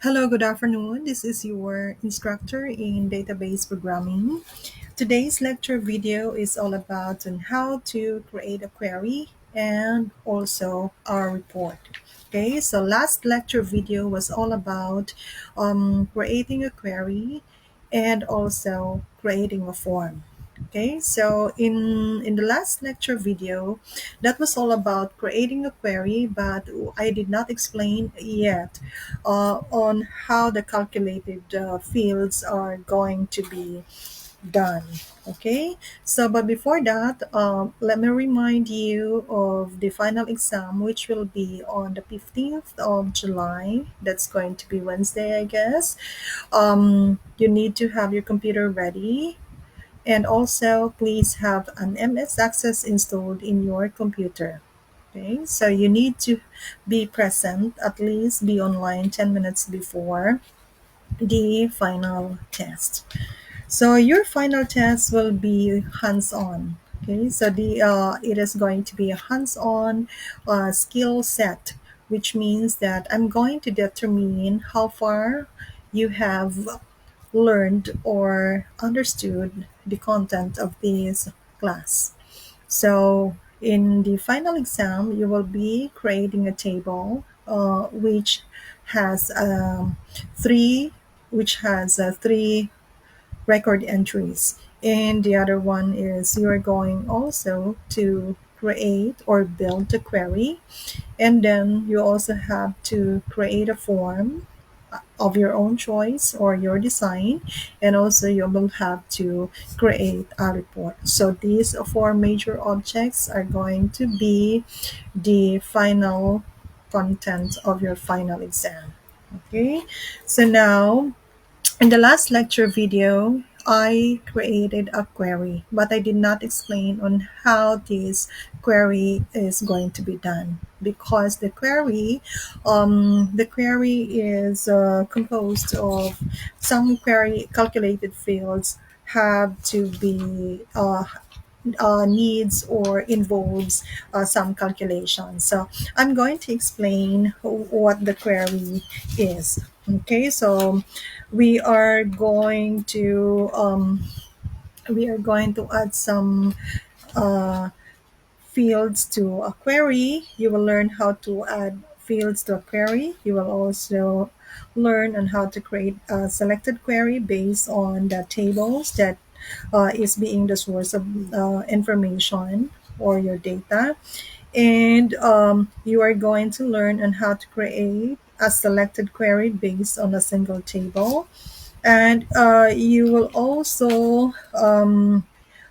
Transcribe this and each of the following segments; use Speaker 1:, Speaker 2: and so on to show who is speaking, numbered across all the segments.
Speaker 1: Hello, good afternoon. This is your instructor in database programming. Today's lecture video is all about on how to create a query and also our report. Okay, so last lecture video was all about creating a query and also creating a form. Okay, so in the last lecture video, that was all about creating a query, but I did not explain yet on how the calculated fields are going to be done. Okay, so but before that, let me remind you of the final exam, which will be on the 15th of July. That's going to be Wednesday, I guess. You need to have your computer ready, and also please have an MS Access installed in your computer. Okay, so you need to be present, at least be online 10 minutes before the final test. So your final test will be hands-on. Okay, so the it is going to be a hands-on skill set, which means that I'm going to determine how far you have learned or understood the content of this class. So in the final exam, you will be creating a table has three three record entries, and the other one is you're going also to create or build a query, and then you also have to create a form of your own choice or your design, and also you will have to create a report. So these four major objects are going to be the final content of your final exam. Okay, so now in the last lecture video, I created a query, but I did not explain on how this query is going to be done, because the query is composed of some query calculated fields have to be needs or involves some calculations. So I'm going to explain what the query is. Okay, so we are going to um, we are going to add some uh, fields to a query. You will learn how to add fields to a query. You will also learn on how to create a selected query based on the tables that is being the source of information or your data. And you are going to learn on how to create a selected query based on a single table. And you will also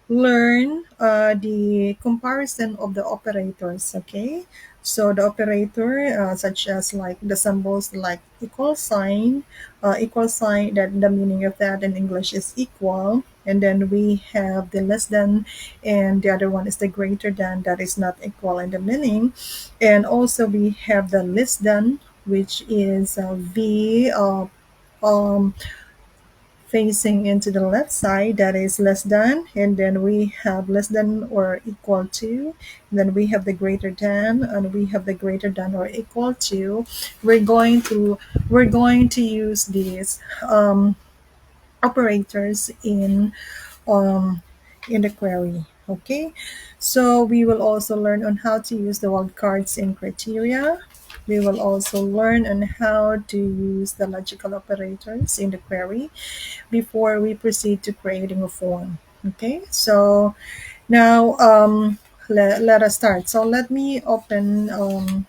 Speaker 1: learn the comparison of the operators. Okay, so the operator such as like the symbols like equal sign, that the meaning of that in English is equal, and then we have the less than, and the other one is the greater than, that is not equal in the meaning. And also we have the less than, which is v um, facing into the left side, that is less than, and then we have less than or equal to, and then we have the greater than, and we have the greater than or equal to. We're going to use these operators um, in the query. Okay, so we will also learn on how to use the wildcards in criteria. We will also learn on how to use the logical operators in the query before we proceed to creating a form. Okay, so now let us start. So let me open an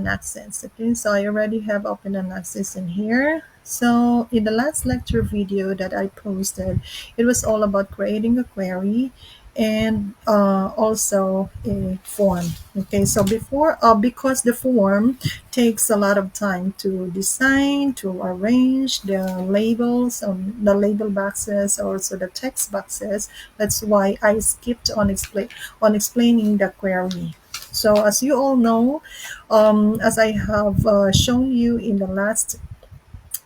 Speaker 1: access. Okay, so I already have opened an access in here. So in the last lecture video that I posted, it was all about creating a query and also a form. Okay, so because the form takes a lot of time to design, to arrange the labels on the label boxes, also the text boxes. That's why I skipped on explaining the query. So as you all know, as I have shown you in the last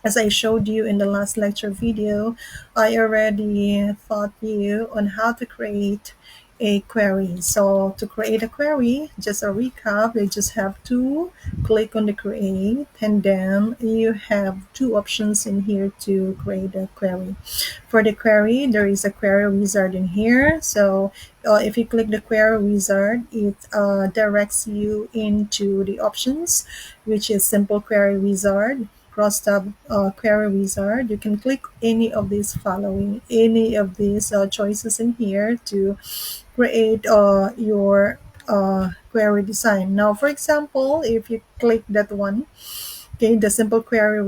Speaker 1: as I showed you in the last lecture video, I already taught you on how to create a query. So to create a query, just a recap, you just have to click on the create, and then you have two options in here to create a query. For the query, there is a query wizard in here. So if you click the query wizard, it directs you into the options, which is simple query wizard, cross tab query wizard. You can click any of these following, any of these choices in here to create your query design. Now, for example, if you click that one, okay, the simple query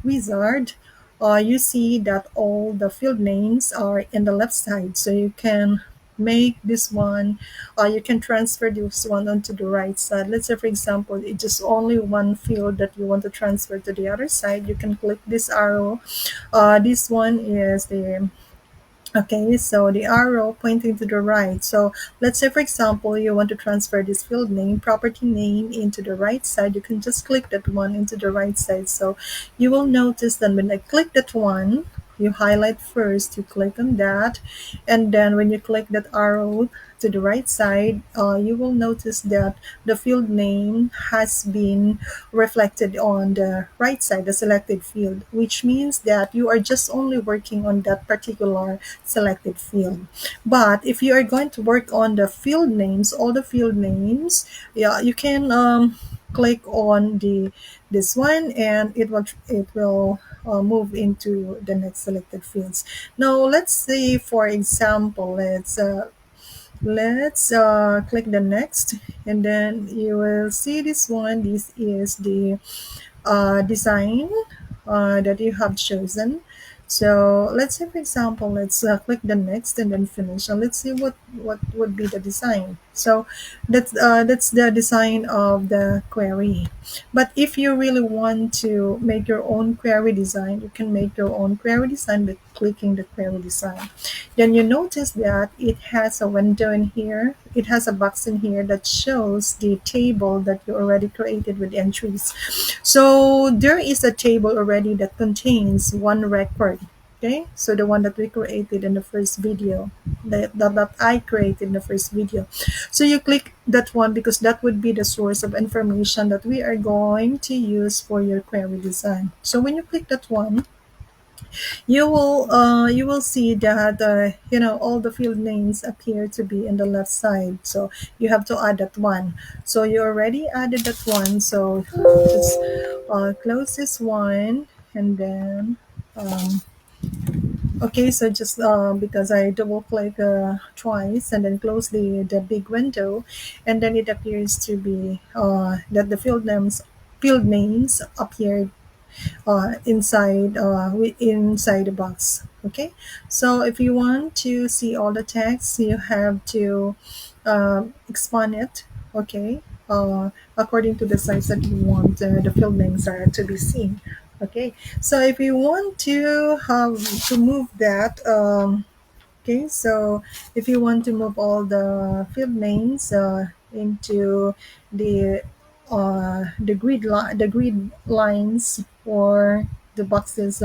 Speaker 1: wizard, you see that all the field names are in the left side. So you can make this one, you can transfer this one onto the right side. Let's say, for example, it's just only one field that you want to transfer to the other side. You can click this arrow. This one is the Okay, so the arrow pointing to the right. So let's say, for example, you want to transfer this field name, property name into the right side. You can just click that one into the right side. So you will notice that when I click that one, you highlight first, you click on that. And then when you click that arrow to the right side, you will notice that the field name has been reflected on the right side, the selected field, which means that you are just only working on that particular selected field. But if you are going to work on the field names, all the field names, yeah, you can click on the this one, and it will move into the next selected fields. Now let's say, for example, let's click the next, and then you will see this one. This is the design that you have chosen. So let's say, for example, let's click the next and then finish. And let's see what would be the design. So that's the design of the query. But if you really want to make your own query design, you can make your own query design by clicking the query design. Then you notice that it has a window in here. It has a box in here that shows the table that you already created with entries. So there is a table already that contains one record. Okay, so the one that we created in the first video, that I created in the first video. So you click that one because that would be the source of information that we are going to use for your query design. So when you click that one, you will see that all the field names appear to be in the left side. So you have to add that one. So you already added that one. So just close this one, and then okay, so just because I double click twice and then close the big window, and then it appears to be that the field names appeared inside the box. Okay, so if you want to see all the text, you have to expand it. Okay, according to the size that you want the field names are to be seen. Okay, so if you want to have to move that, okay, so if you want to move all the field names into the grid lines, or the boxes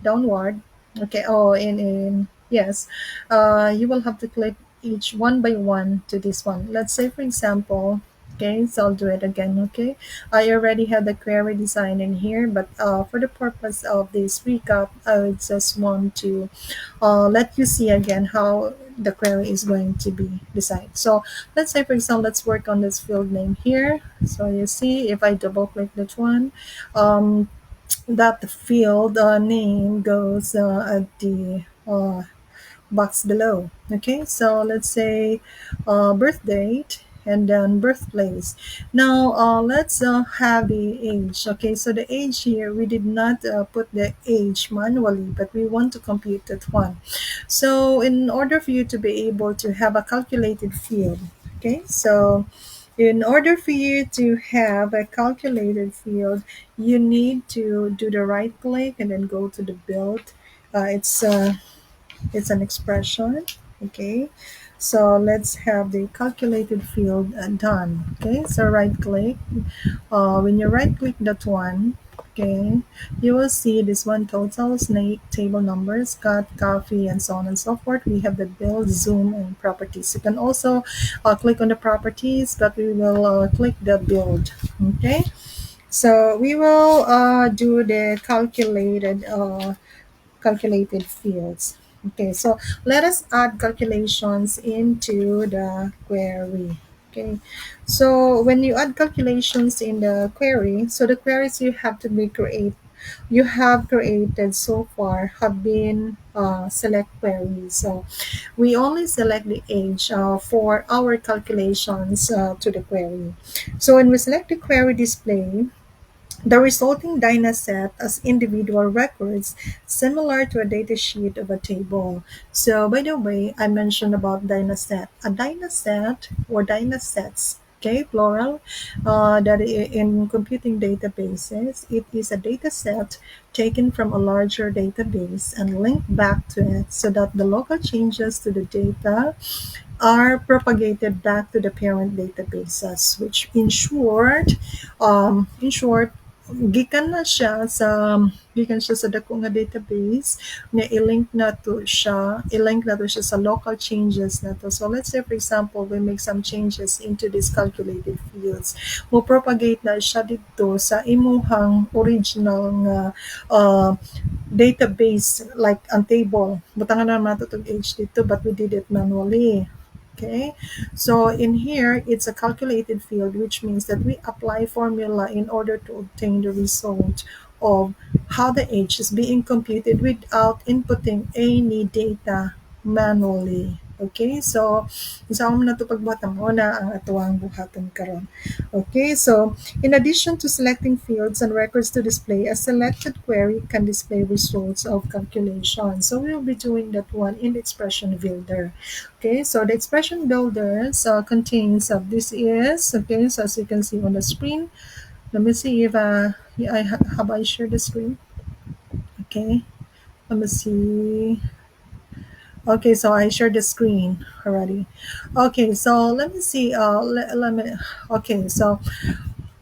Speaker 1: downward, okay, in yes, you will have to click each one by one to this one. Let's say, for example, okay, so I'll do it again. Okay, I already have the query design in here, but for the purpose of this recap, I would just want to let you see again how the query is going to be designed. So let's say, for example, let's work on this field name here. So you see, if I double click that one, um, that field name goes at the box below. Okay, so let's say birth date, and then birthplace. Now let's have the age. Okay, so the age here, we did not put the age manually, but we want to compute that one. So in order for you to be able to have a calculated field, okay, so in order for you to have a calculated field, you need to do the right click and then go to the build. It's an expression. Okay, so let's have the calculated field done. Okay, so right click. When you right click that one, Okay, you will see this one totals, table numbers, cut, coffee, and so on and so forth. We have the build, zoom, and properties. You can also click on the properties, but we will click the build. Okay, so we will do the calculated fields. Okay, so let us add calculations into the query. Okay, so when you add calculations in the query, so the queries you have created so far have been select queries. So we only select the age for our calculations to the query. So when we select the query display, the resulting dataset as individual records, similar to a datasheet of a table. So, by the way, I mentioned about dataset. A dataset or datasets, okay, plural, in computing databases, it is a dataset taken from a larger database and linked back to it so that the local changes to the data are propagated back to the parent databases, which in short, gikan siya sa dako nga database nga i-link na to siya sa local changes na to. So let's say for example, we make some changes into these calculated fields. Mo propagate na siya dito sa imuhang original nga uh, database, like ang table. Butangan na naman ito age dito, but we did it manually. Okay, so in here, it's a calculated field, which means that we apply formula in order to obtain the result of how the age is being computed without inputting any data manually. Okay, so isa mo na ito pagbuhatan mo na ang atuang buhaton karon. Okay, so in addition to selecting fields and records to display, a selected query can display results of calculation. So we will be doing that one in the expression builder. Okay, so the expression builders contains of this is, okay, so as you can see on the screen, let me see if have I shared the screen. Okay, let me see. Okay, so I shared the screen already. Okay, so let me see. Let me. Okay, so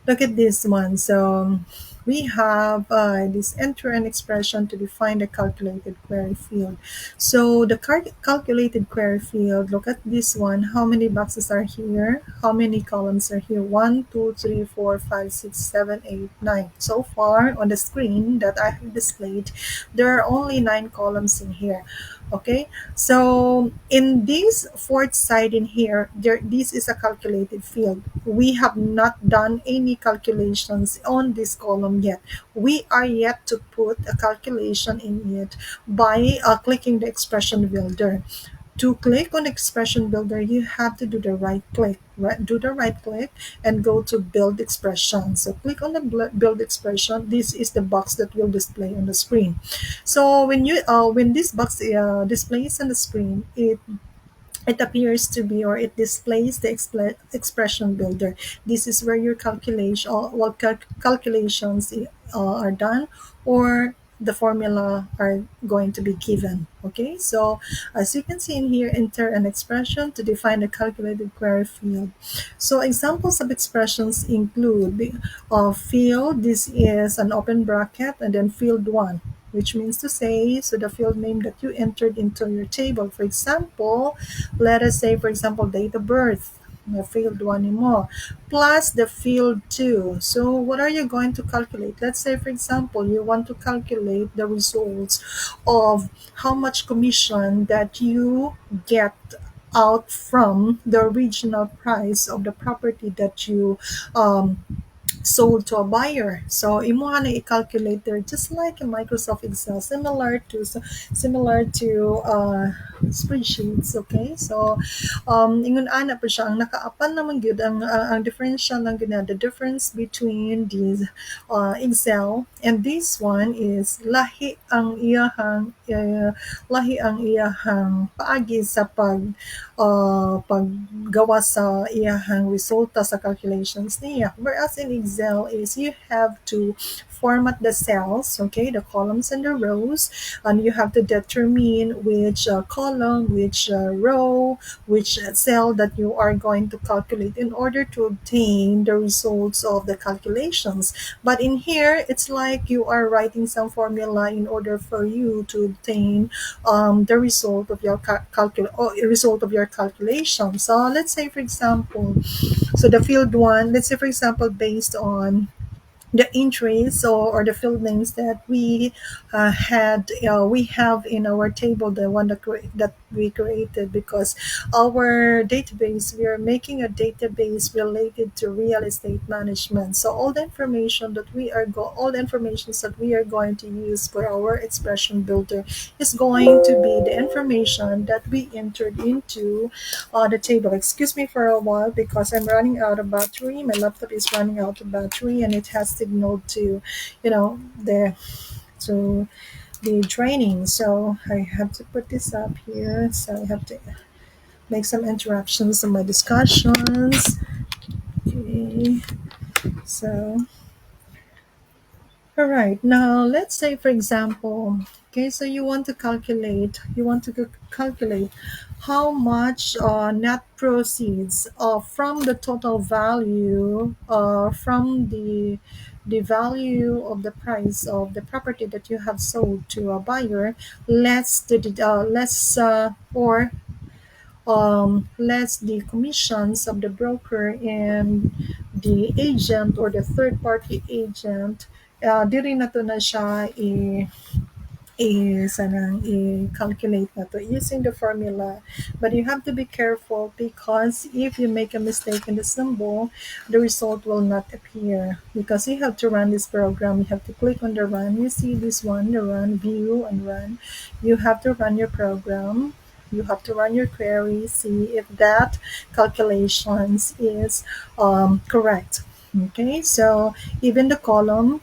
Speaker 1: look at this one. So we have this enter an expression to define the calculated query field. So the calculated query field, look at this one. How many boxes are here? How many columns are here? 1, 2, 3, 4, 5, 6, 7, 8, 9. So far on the screen that I have displayed, there are only 9 columns in here. Okay, so in this fourth side in here, this is a calculated field. We have not done any calculations on this column yet. We are yet to put a calculation in it by clicking the expression builder. To click on expression builder, you have to do the right click. Do the right click and go to build expression. So click on the build expression. This is the box that will display on the screen. So when this box displays on the screen, it appears to be, or it displays the expression builder. This is where your calculations are done, or the formula are going to be given. Okay, so as you can see in here, enter an expression to define a calculated query field. So examples of expressions include field. This is an open bracket, and then field 1, which means to say, so the field name that you entered into your table. For example, let us say, for example, date of birth, field 1 mo, plus the field 2. So what are you going to calculate? Let's say, for example, you want to calculate the results of how much commission that you get out from the original price of the property that you sold to a buyer. So imo na i-calculate there, just like in Microsoft Excel, similar to spreadsheets. Okay, so ingon ana pa siya, ang nakaapan naman gyud ang differential lang gyud the difference between these Excel and this one is lahi ang iyahang paagi sa paggawa sa iyahang resulta sa calculations niya. Whereas in Excel is you have to format the cells, okay, the columns and the rows, and you have to determine which column, which row, which cell that you are going to calculate in order to obtain the results of the calculations. But in here, it's like you are writing some formula in order for you to obtain the result of your result of your calculation. So let's say, for example, so the field one, let's say, for example, based on the entries or the field names that we have in our table, the one that we created, because our database, we are making a database related to real estate management. So all the information that we are going to use for our expression builder is going to be the information that we entered into the table. Excuse me for a while because I'm running out of battery. My laptop is running out of battery and it has signaled to, to the draining. So I have to put this up here. So I have to make some interruptions in my discussions. Okay. So all right. Now, let's say, for example, okay, so you want to calculate how much net proceeds from the total value from the value of the price of the property that you have sold to a buyer, less the commissions of the broker and the agent or the third party agent. Diri na to na siya i-calculate na to using the formula. But you have to be careful because if you make a mistake in the symbol, the result will not appear because you have to run this program. You have to click on the run. You see this one, the run, view and run. You have to run your program. You have to run your query, see if that calculations is correct. Okay, so even the column,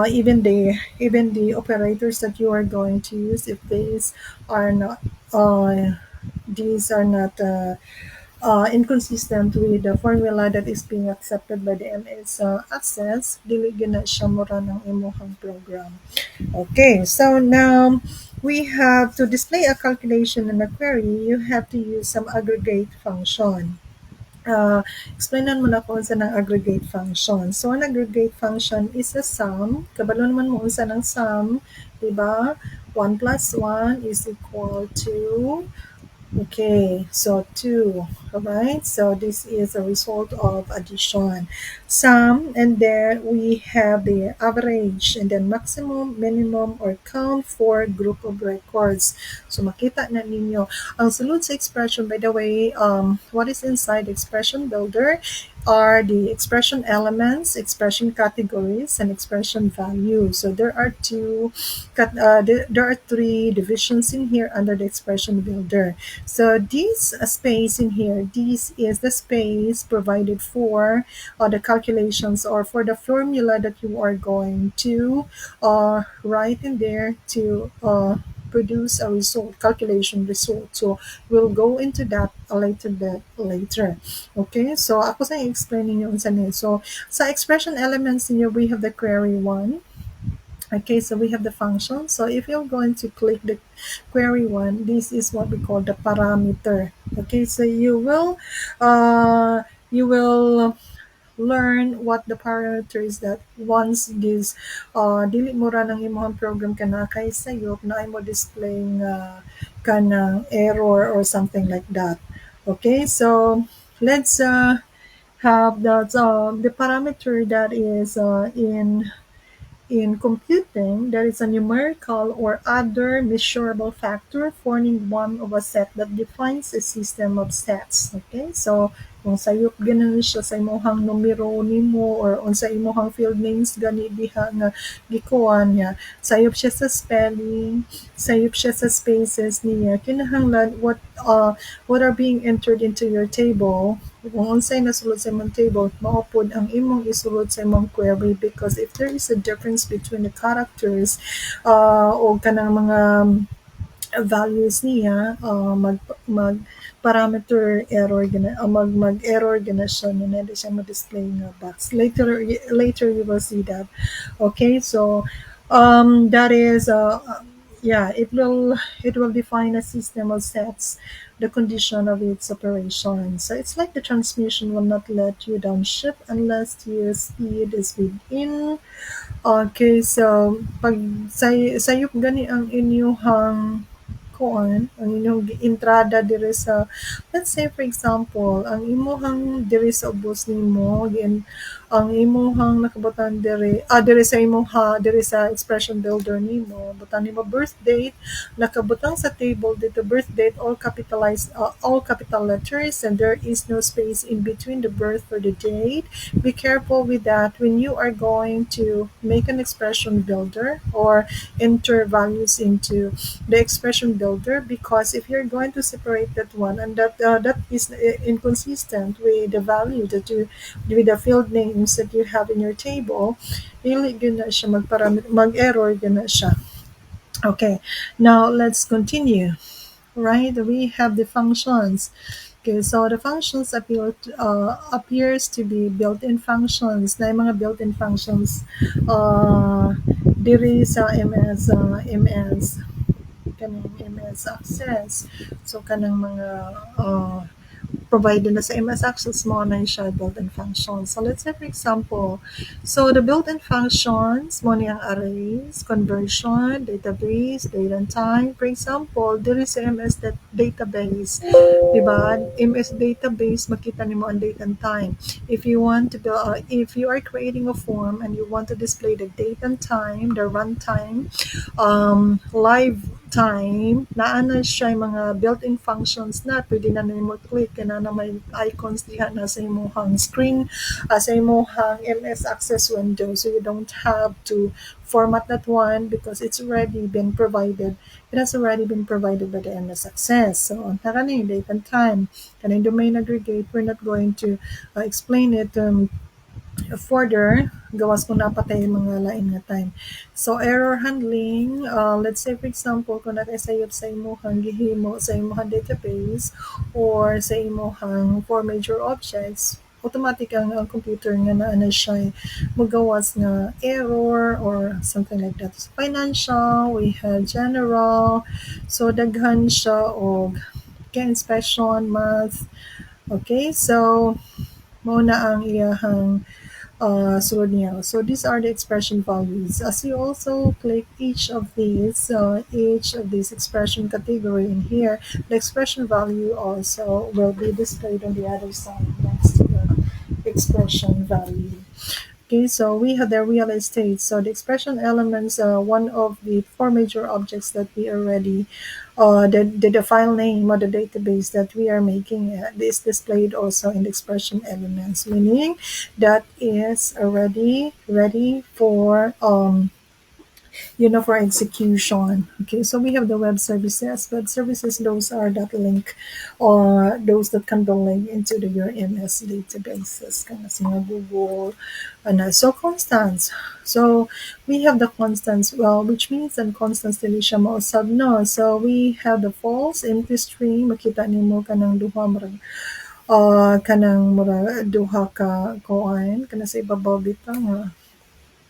Speaker 1: even the operators that you are going to use, if are not uh, these are not inconsistent with the formula that is being accepted by the MS Access, dili gina siya mura ng imuhang program. Okay, so now we have to display a calculation in a query. You have to use some aggregate function. Explainan mo na kung unsa ng aggregate function. So, an aggregate function is a sum. Kabalo naman mo unsa ng sum, di ba? 1 plus 1 is equal to, okay, so 2. All right, so this is a result of addition. Sum, and then we have the average, and then maximum, minimum, or count for group of records. So makita na ninyo. Ang sunod sa expression, by the way, what is inside the expression builder are the expression elements, expression categories, and expression values. So there are three divisions in here under the expression builder. So this space in here, this is the space provided for the calculations or for the formula that you are going to write in there to produce a result, calculation result. So we'll go into that a little bit later. Okay, so ako sa explaining yung unsa ni. So sa expression elements niyo, we have the query one. Okay, so we have the function. So if you're going to click the query one, this is what we call the parameter. Okay, so you will learn what the parameter is that once this dili mo ra ng imong program kana kay sayop na imo displaying kanang error or something like that. Okay, so let's have the parameter that is in computing, there is a numerical or other measurable factor forming one of a set that defines a system of sets. Okay, so kung sayop ganun siya sa imong numero nimo or unsa imong field names gani diha nga gikuan niya, sayop siya sa spelling, sayop siya sa spaces niya, kinahanglan what are being entered into your table. Kung unsay nasulod sa imong table, mao pod ang imong isulod sa imong query, because if there is a difference between the characters o kanang mga values niya, mag parameter error mag error gina siya na hindi siya ma-display nga box. Later you will see that. Okay, so that is yeah, it will define a system of sets the condition of its operation. So it's like the transmission will not let you downship unless your speed is within. Okay, so pag sayop gani ang inyuhang kuan, ang inyong entrada dire sa, let's say for example, ang imuhang dire sa ubos nimo, ang imuhang nakabutan dire sa imuha dire sa expression builder nimo, butan nimo birth date, nakabutang sa table dito birth date all capitalized, all capital letters, and there is no space in between the birth or the date. Be careful with that when you are going to make an expression builder or enter values into the expression builder, because if you're going to separate that one and that is inconsistent with the value that you with the field names that you have in your table, really gonna siya mag-error gonna siya. Okay, now let's continue. Right, we have the functions. Okay, so the functions appears to be built-in functions. Na yung mga built-in functions diri sa MS kanang MS Access. So kanang mga provided na sa MS Access mo na siya built-in functions. So let's say for example, so the built-in functions mo niyang arrays, conversion, database, date and time. For example, there is a MS database, diba? MS database, makita nimo ang date and time. If you want to build, if you are creating a form and you want to display the date and time, the runtime, live time, naa na siya yung mga built-in functions na pwede na nimo click na may icons diha na sa imong screen, sa imong MS Access window, so you don't have to format that one because it's already been provided. It has already been provided by the MS Access. So nara na yung date and time, kaning domain aggregate, we're not going to explain it further, gawas kung napatay yung mga lain nga time. So error handling, let's say for example kung nakasayop sa imuhang gihimo sa imuhang database or sa imuhang four major objects, automatic ang computer nga naa na siya magawas nga error or something like that. So financial, we have general, so daghan siya og inspection, math. Okay, so mao na ang iyahang sulod niya. So these are the expression values. As you also click each of these expression category in here, the expression value also will be displayed on the other side next to the expression value. Okay, so we have the real estate. So the expression elements, one of the four major objects that we already, the file name or the database that we are making is displayed also in the expression elements, meaning that is already ready for for execution. Okay, so we have the web services. Web services, those are that link or those that can be linked into the your MS databases, kind of mga Google. And so constants. So we have the constants, well, which means that constants dili siya mausab no. So we have the false, empty string, makita nimo kanang duha murag kanang murag duha ka kuan kana sa ibabaw bitaw nga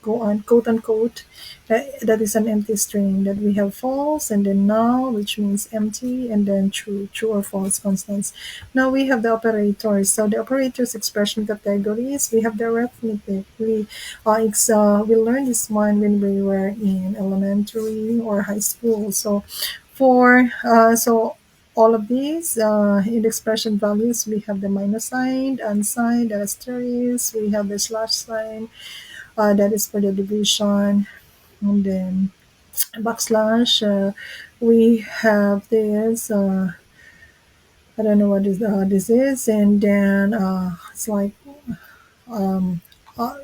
Speaker 1: go on, quote unquote, that is an empty string, that we have false and then null, which means empty, and then true or false constants. Now we have the operators. So the operators expression categories, we have the arithmetic. We learned this one when we were in elementary or high school. So for all of these in expression values, we have the minus sign, unsigned, asterisk, we have the slash sign, that is for the division, and then backslash. We have this. I don't know what this is, and then it's like um, uh,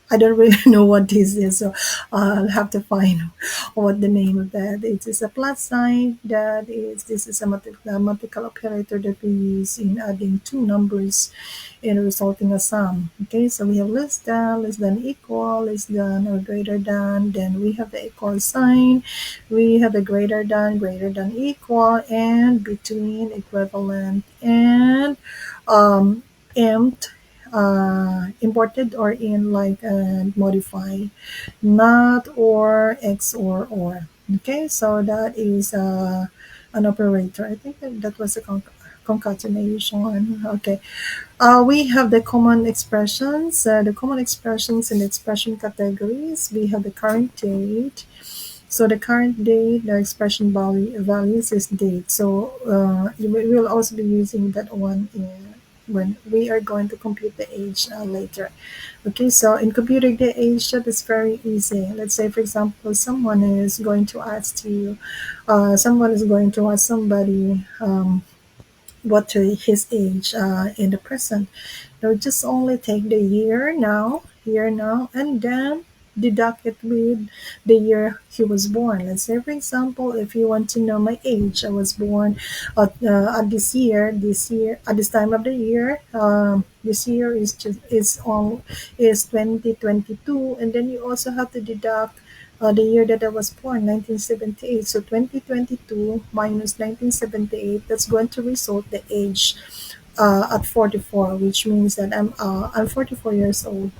Speaker 1: I don't really know what this is, so I'll have to find what the name of that. It is a plus sign. That is, this is a mathematical operator that we use in adding two numbers and resulting a sum. Okay, so we have less than, equal, less than or greater than. Then we have the equal sign. We have the greater than equal, and between, equivalent, and um, empt, imported or in, like, modify, not, or, x, or. Okay, so that is an operator. I think that was a concatenation. Okay, we have the common expressions. The common expressions in the expression categories. We have the current date. So the current date, the expression values is date. So we will also be using that one when we are going to compute the age later. Okay, so in computing the age, that is very easy. Let's say, for example, someone is going to ask somebody what his age in the present. They'll just only take the year now, and then deduct it with the year he was born. Let's say, for example, if you want to know my age, I was born at at this time of the year. This year is 2022, and then you also have to deduct the year that I was born, 1978. So 2022 minus 1978, that's going to result the age at 44, which means that I'm 44 years old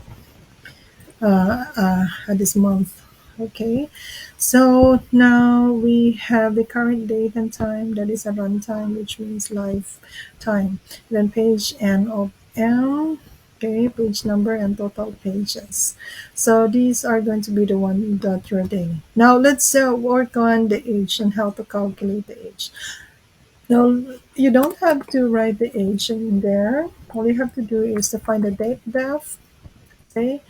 Speaker 1: this month. Okay, so now we have the current date and time, that is a runtime, which means lifetime. Then page n of m. Okay, page number and total pages. So these are going to be the one that you're doing. Now let's work on the age and how to calculate the age. Now you don't have to write the age in there. All you have to do is to find the date def. Okay,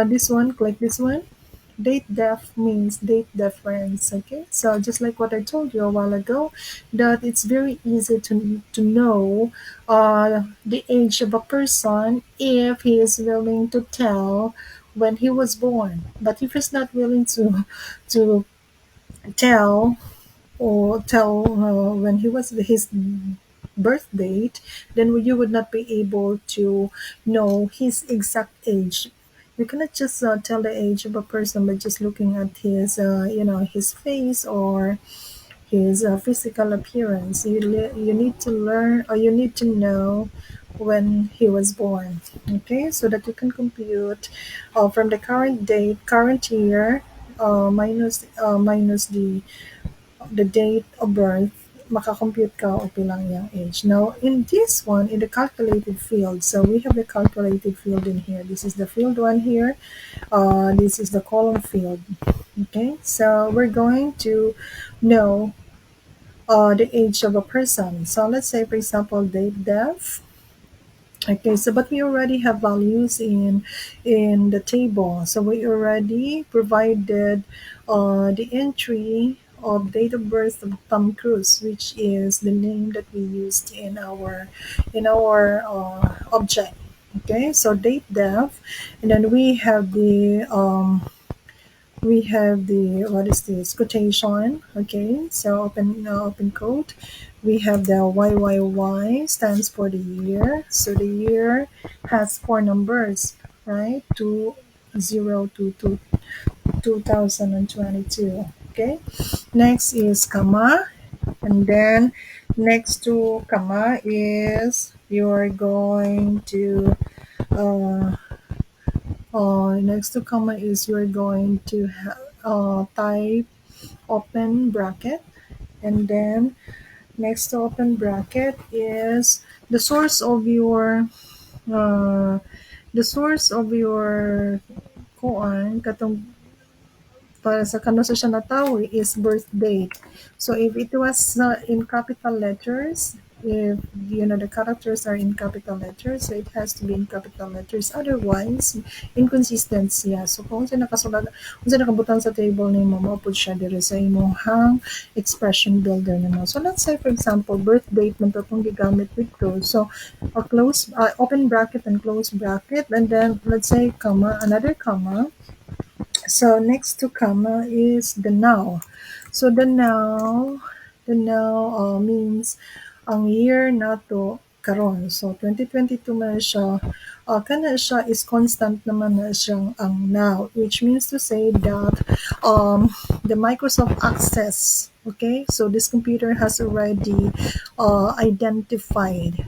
Speaker 1: this one, click this one. Date def means date difference. Okay, so just like what I told you a while ago, that it's very easy to know the age of a person if he is willing to tell when he was born. But if he's not willing to tell, or tell when he was his birth date, then you would not be able to know his exact age. You cannot just tell the age of a person by just looking at his face or his physical appearance. You need to learn, or you need to know when he was born. Okay, so that you can compute from the current date, current year, minus the date of birth, makakompute ka o bilang yung age. Now, in this one, in the calculated field, so we have the calculated field in here. This is the field one here. This is the column field. Okay, so we're going to know the age of a person. So let's say, for example, date def. Okay, so but we already have values in the table. So we already provided the entry of date of birth of Tom Cruise, which is the name that we used in our object. Okay, so date def, and then we have the what is this quotation. Okay, so open quote. We have the YYY stands for the year. So the year has four numbers, right? 2022 2022. Okay, next is comma, and then next to comma is you're going to uh, next to comma is you're going to type open bracket, and then next to open bracket is uh, the source of your kuan katong para sa kano sa siya natawi is birth date. So if it was in capital letters, if the characters are in capital letters, so it has to be in capital letters. Otherwise, inconsistency. Yeah. So kung sa nakasulat, kung sa nakabutang sa table nimo, maupod siya dire sa imong expression builder nimo. So let's say for example, birth date man to itong gigamit with close. So a close, open bracket and close bracket, and then let's say comma, another comma. So next to comma is the now. So the now means ang year nato karon. So 2022 man siya. Kana siya is constant naman na siyang ang now, which means to say that the Microsoft Access. Okay, so this computer has already identified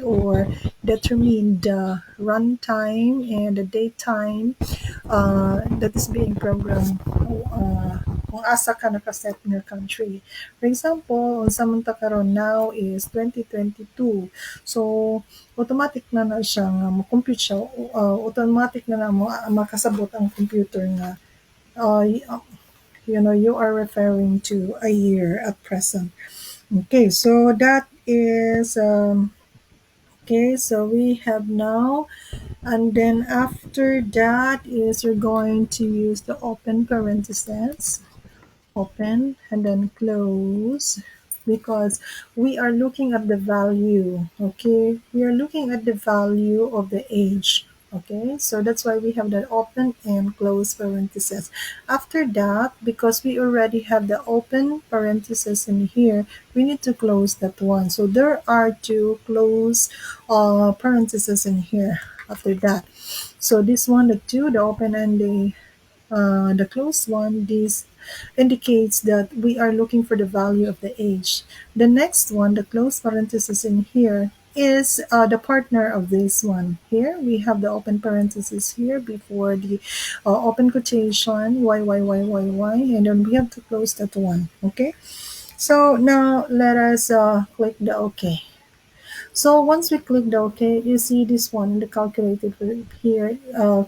Speaker 1: or determined the runtime and the daytime that is being programmed kung asa ka nakaset nga country. For example, unsa man ta karon now is 2022. So automatic na siya nga mo-compute siya, automatic na mo makasabot ang computer nga uh, y- uh, you are referring to a year at present. Okay, so that is okay, so we have now, and then after that is you're going to use the open parentheses, open and then close, because we are looking at the value. Okay, we are looking at the value of the age. Okay, so that's why we have that open and close parentheses. After that, because we already have the open parentheses in here, we need to close that one. So there are two close parentheses in here after that. So this one, the two, the open and the closed one, this indicates that we are looking for the value of the age. The next one, the closed parenthesis in here, is the partner of this one. Here we have the open parenthesis here before the open quotation, y, and then we have to close that one. Okay, so now let us click the OK. So once we click the OK, you see this one in the calculated field here,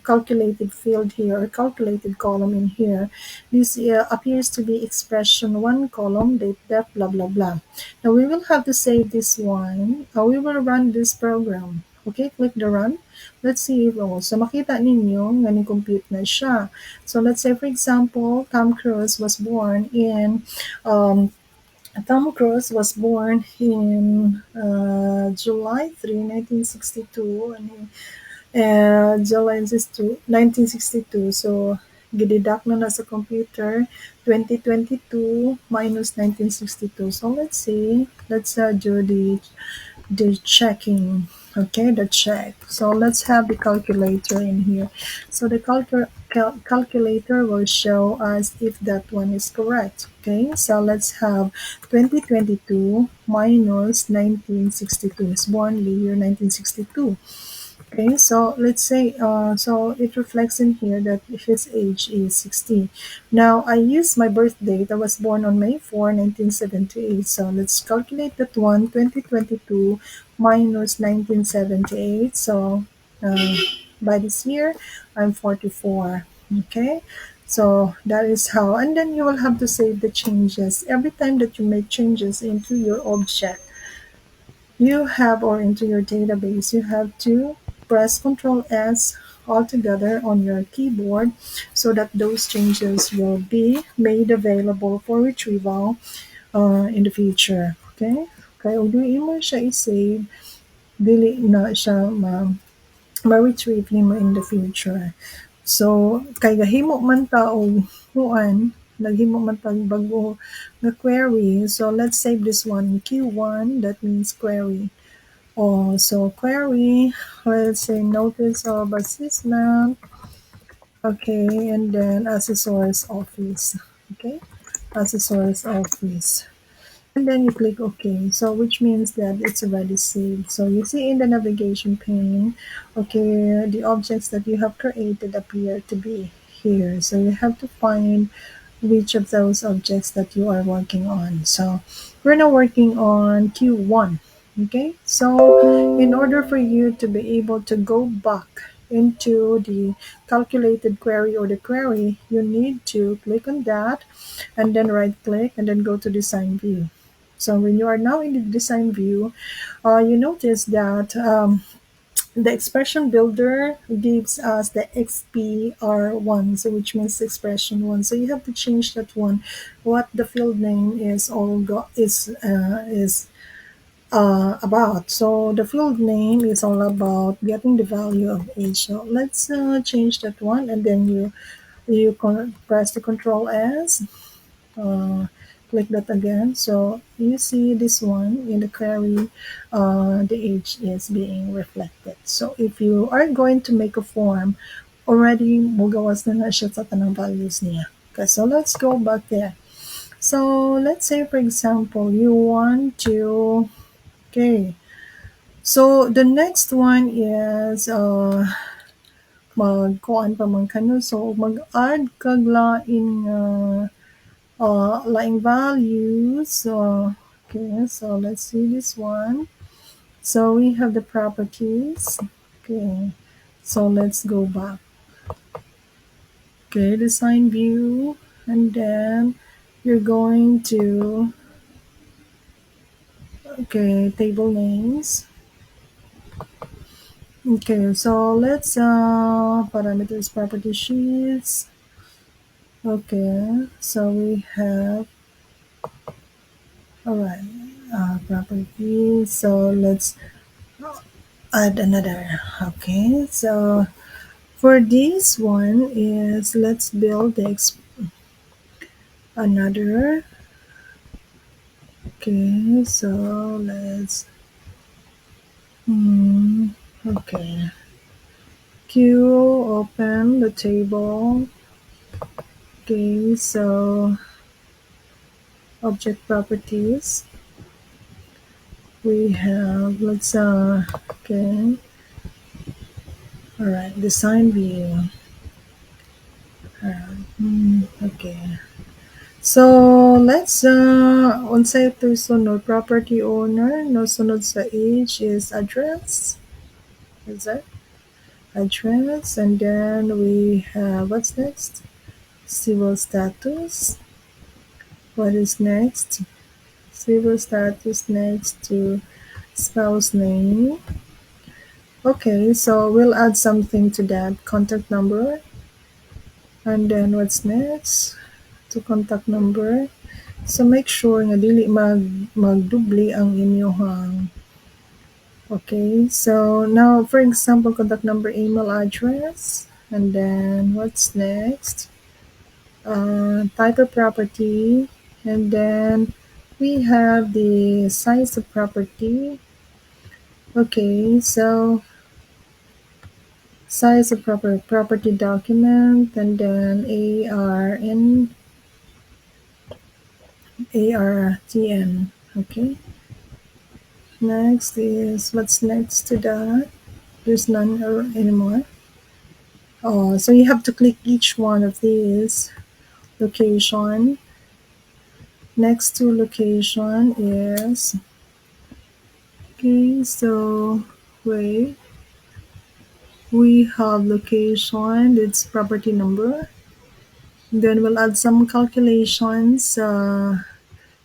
Speaker 1: calculated field here, or calculated column in here. This appears to be expression one column, date, def, blah, blah, blah. Now we will have to save this one. We will run this program. Okay, click the run. Let's see if, so makita ninyo nga ni-compute na siya. So let's say for example, um, Tom Cruise was born in July 3, 1962. July 1962. So, gideduct na sa computer, 2022 minus 1962. So, let's see. Let's do the checking. Okay, the check. So let's have the calculator in here. So the calculator will show us if that one is correct. Okay, so let's have 2022 minus 1962. It's born the year 1962. Okay, so let's say, so it reflects in here that his age is 16. Now, I use my birth date. I was born on May 4, 1978. So let's calculate that one, 2022 minus 1978. So by this year, I'm 44. Okay, so that is how. And then you will have to save the changes. Every time that you make changes into your object, you have or into your database, you have to press Ctrl S all together on your keyboard so that those changes will be made available for retrieval in the future. Okay? Kaya ug dili mo siya i-save, dili na siya ma-retrieve nimo in the future. So, kay gahimo man ta og kuan, naghimo man tag bago nga query. So, let's save this one Q1, that means query. Oh, so query, let's say notice of assessment. Okay, and then assessor's office. Okay, assessor's office. And then you click OK. So which means that it's already saved. So you see in the navigation pane, okay, the objects that you have created appear to be here. So you have to find which of those objects that you are working on. So we're now working on Q1. Okay, so in order for you to be able to go back into the calculated query or the query, you need to click on that and then right click and then go to design view. So when you are now in the design view, you notice that the expression builder gives us the XPR1, so which means expression one. So you have to change that one. What the field name is about. So the field name is all about getting the value of age. So let's change that one, and then you press the Control S, uh, click that again. So you see this one in the query, the age is being reflected. So if you are going to make a form, already magawas na siya sa tanang values niya. Okay, so let's go back there. So let's say, for example, you want to, okay, so the next one is magkuan pa man kano, so mag-add kag laing values. Okay, so let's see this one. So we have the properties. Okay, so let's go back. Okay, design view, and then you're going to, okay, table names. Okay, so let's parameters property sheets. Okay, so we have, all right, properties. So let's add another. Okay, so for this one is, let's build another. Okay, so let's, okay, Q, open the table. Okay, so object properties. We have, let's okay, all right, design view. Okay, so let's unsay ito sunod, property owner, no sunod sa age is address. Is that address? And then we have, what's next? Civil status. What is next? Civil status next to spouse name. Okay, so we'll add something to that. Contact number. And then what's next? To contact number. So make sure nga dili magdubli ang inyong. Okay, so now for example, contact number, email address, and then what's next? Type of property, and then we have the size of property. Okay, so size of property document, and then ARTN. Okay. Next is, what's next to that? There's none anymore. Oh, so you have to click each one of these. Location. Next to location is, okay, so wait. We have location, it's property number. Then we'll add some calculations.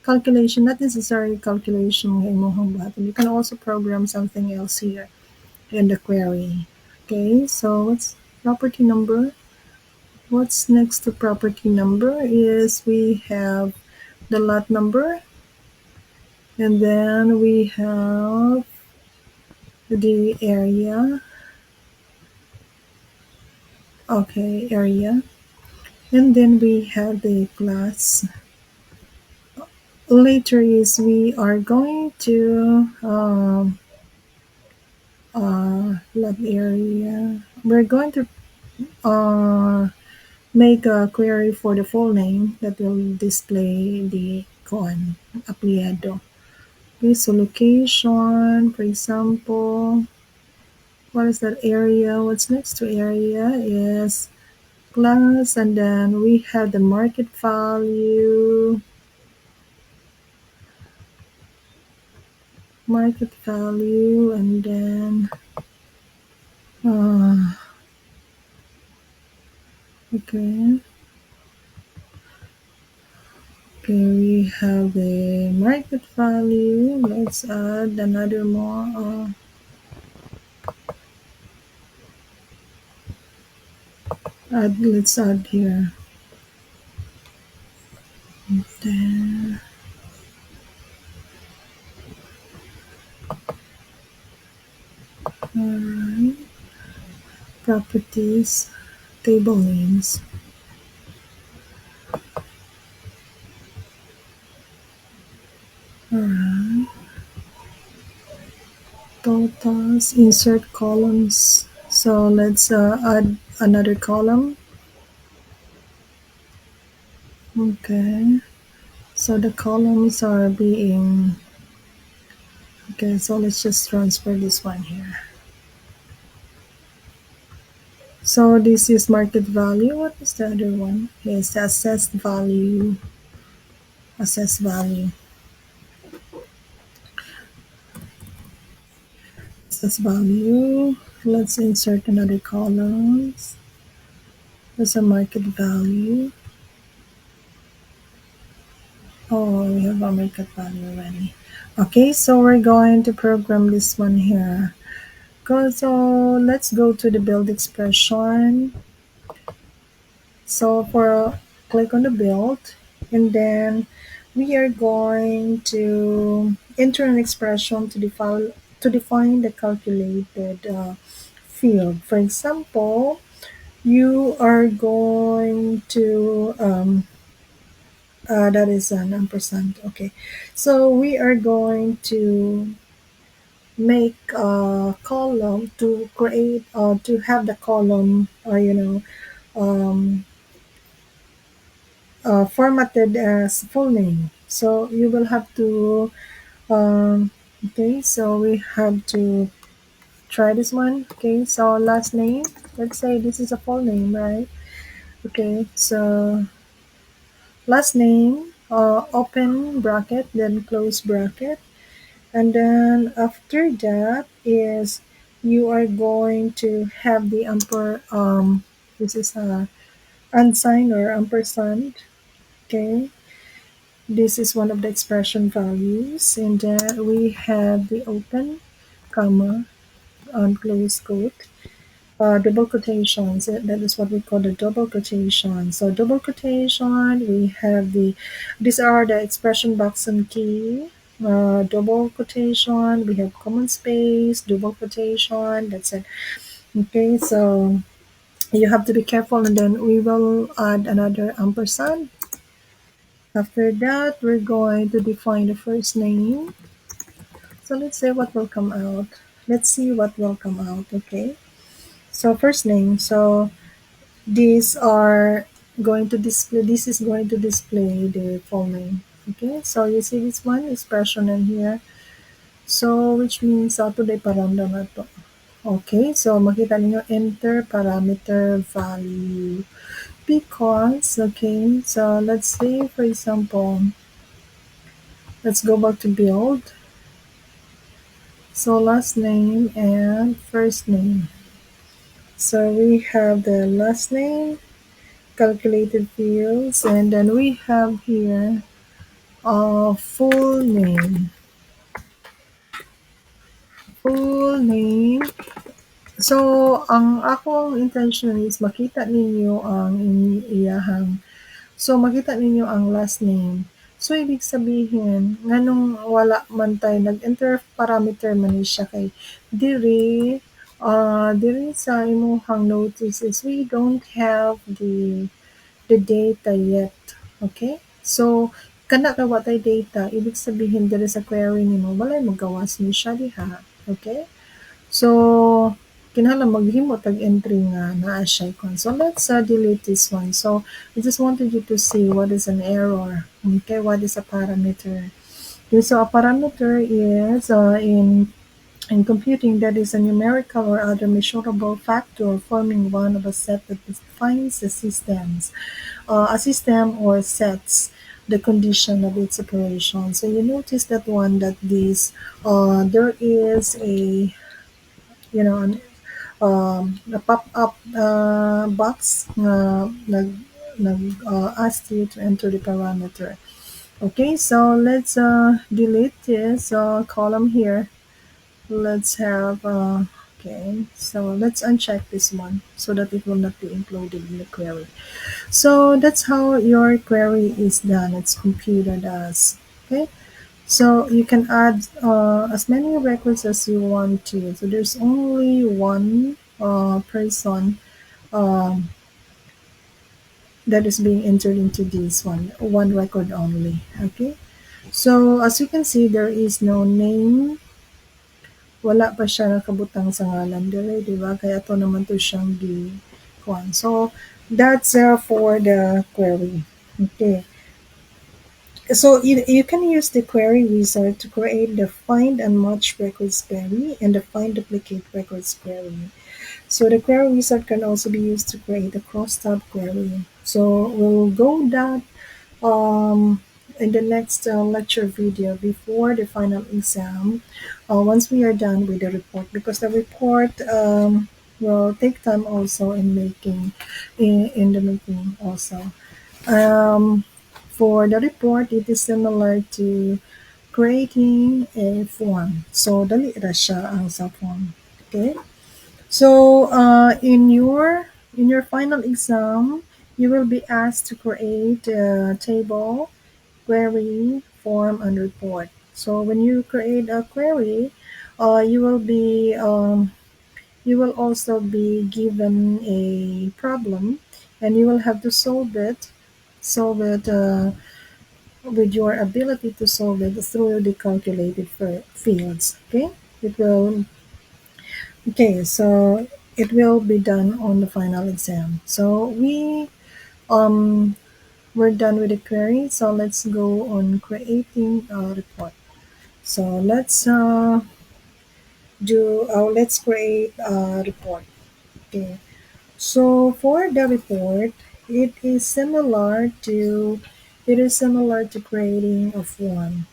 Speaker 1: Calculation, not necessarily calculation. You can also program something else here in the query. Okay, so what's property number? What's next to property number is we have the lot number, and then we have the area. Okay, area. And then we have the class. Later is we are going to lab area. We're going to make a query for the full name that will display the con appliado. Okay, so location, for example, what is that area? What's next to area is class, and then we have the market value, and then uh, okay, Okay, we have the market value. Let's add another more. Let's add here. Then, alright, properties, table names. Alright, totals, insert columns. So let's add another column. Okay, so the columns are being, okay, so let's just transfer this one here. So this is market value. What is the other one? Yes, assessed value. Assessed value. Assessed value. Let's insert another columns. There's a market value. Oh, we have a market value already. Okay, so we're going to program this one here. So let's go to the build expression. So for click on the build, and then we are going to enter an expression to define the calculated field. For example, you are going to that is an ampersand. Okay, so we are going to make a column to create to have the column um, formatted as full name. So you will have to, okay, so we have to try this one. Okay, so last name, let's say this is a full name, right? Okay, so last name, open bracket, then close bracket. And then after that is you are going to have the this is a unsigned or ampersand. Okay, this is one of the expression values, and then we have the open, comma, and close quote, double quotations. That is what we call the double quotation. So double quotation, we have these are the expression box and key. Double quotation, we have common space, double quotation. That's it. Okay, so you have to be careful, and then we will add another ampersand. After that, we're going to define the first name. So let's say what will come out. Let's see what will come out, okay? So first name, so these are going to display, this is going to display the full name. Okay, so you see this one, expression in here. So which means today paranda na to. Okay, so makita ninyo enter parameter value. Because, okay, so let's say for example, let's go back to build. So last name and first name. So we have the last name, calculated fields, and then we have here full name. Full name. So ang akong intention is makita ninyo ang iyahang. So makita ninyo ang last name. So ibig sabihin nganong wala man tayo nag-enter parameter man ni siya kay diri sa imuhang notices we don't have the data yet. Okay? So, kana ka watay data, ibig sabihin diri sa query nimo walay magawas ni siya diha. Okay? So, kinahanglan maghimo tag entry nga naa siya kon. So, let's delete this one. So, I just wanted you to see what is an error. Okay? What is a parameter? Okay, so a parameter is in computing, that is a numerical or other measurable factor forming one of a set that defines the systems, a system or sets the condition of its operation. So you notice that one that this there is a pop-up box na nag asked you to enter the parameter. Okay, so let's delete this column here. Let's have, okay, so let's uncheck this one so that it will not be included in the query. So that's how your query is done. It's computed as, okay. So you can add as many records as you want to. So there's only one person um, that is being entered into this one record only. Okay. So as you can see, there is no name. Wala pa siya nakabutang sa ngalan dire, di ba? Kaya to naman to siyang kuwan. So that's for the query. Okay. So you can use the query wizard to create the find and match records query and the find duplicate records query. So the query wizard can also be used to create a cross-tab query. So we'll go that in the next lecture video before the final exam, once we are done with the report, because the report will take time also in making, in the making also. Um, for the report, it is similar to creating a form. So, dali ra siya ang sa form. Okay? So, in your final exam, you will be asked to create a table, query, form, and report. So, when you create a query, you will be you will also be given a problem, and you will have to solve it with your ability to solve it through the calculated fields. Okay, it will. Okay, so it will be done on the final exam. So um we're done with the query. So let's go on creating a report. So let's create a report. Okay. So for the report, it is similar to creating a form.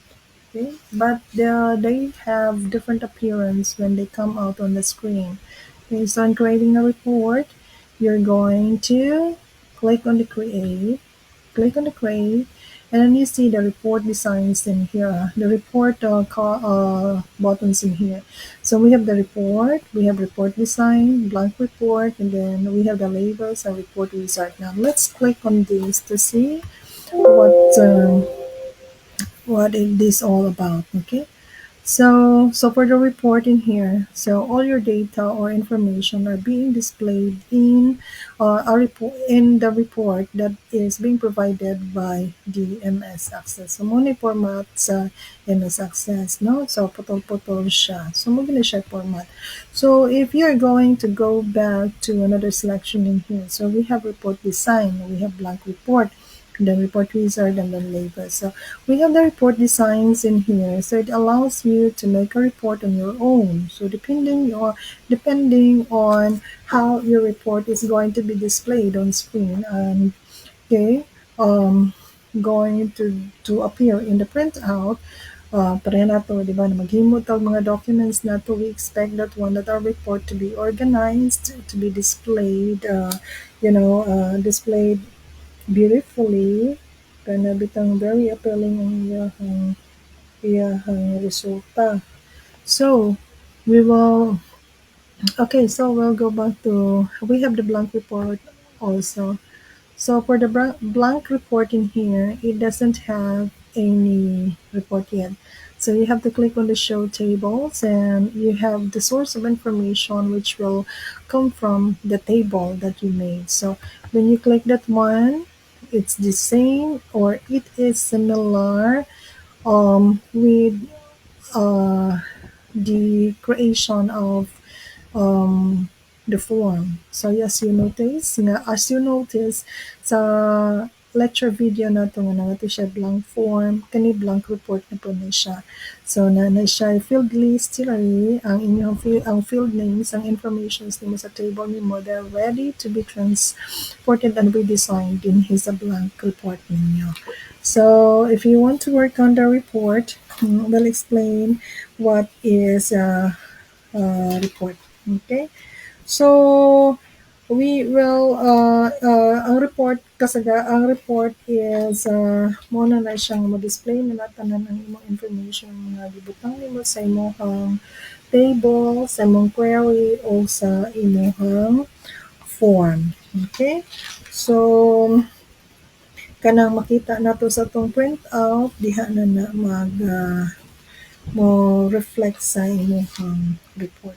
Speaker 1: Okay, but they have different appearance when they come out on the screen. Okay, so in creating a report, you're going to click on the create, click on the create, and then you see the report designs in here, the report buttons in here. So we have the report, we have report design, blank report, and then we have the labels and report wizard. Now let's click on this to see what um, what is this all about. Okay, so for the report in here, so all your data or information are being displayed in a report, in the report that is being provided by the MS Access. So muna format sa MS Access, no? So putol-putol siya. So mo gina siya format. So if you're going to go back to another selection in here, so we have report design, we have blank report, then report wizard, and then label. So we have the report designs in here. So it allows you to make a report on your own. So depending on how your report is going to be displayed on screen, and okay, um, going to appear in the printout. Pareha na to, di ba, na maghimot ang mga documents na to, we expect that one, that our report to be organized, to be displayed, displayed beautifully, kana bitang very appealing ang iyahang resulta. So we will okay, so we'll go back to, we have the blank report also. So for the blank report in here, it doesn't have any report yet. So you have to click on the show tables, and you have the source of information which will come from the table that you made. So when you click that one, it's the same or it is similar with uh, the creation of um, the form. So as you notice sa lecture video na to nga nato siya blank form, kani blank report na po na siya. So na siya field list sila ang inyong ang field names, ang informations nimo sa table nimo, they're ready to be transported and redesigned in his blank report ninyo. So if you want to work on the report, we'll explain what is report. Okay, so We will ang report is muna na siyang mo-display na tanan ang imong information nga gibutang nimo sa imong table, sa imong query o sa imong form. Okay? So, kanang makita nato sa tong printout diha na mag mo reflect sa imong report.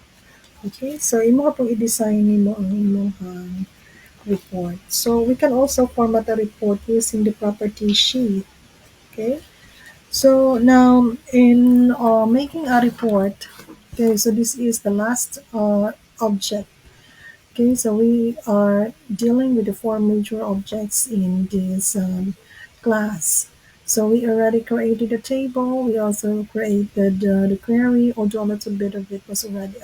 Speaker 1: Okay? So, imo ka pong i-design nimo ang imong report. So, we can also format a report using the property sheet. Okay? So, now in making a report, okay, so this is the last object. Okay, so we are dealing with the four major objects in this class. So we already created a table. We also created the query, although a little bit of it was already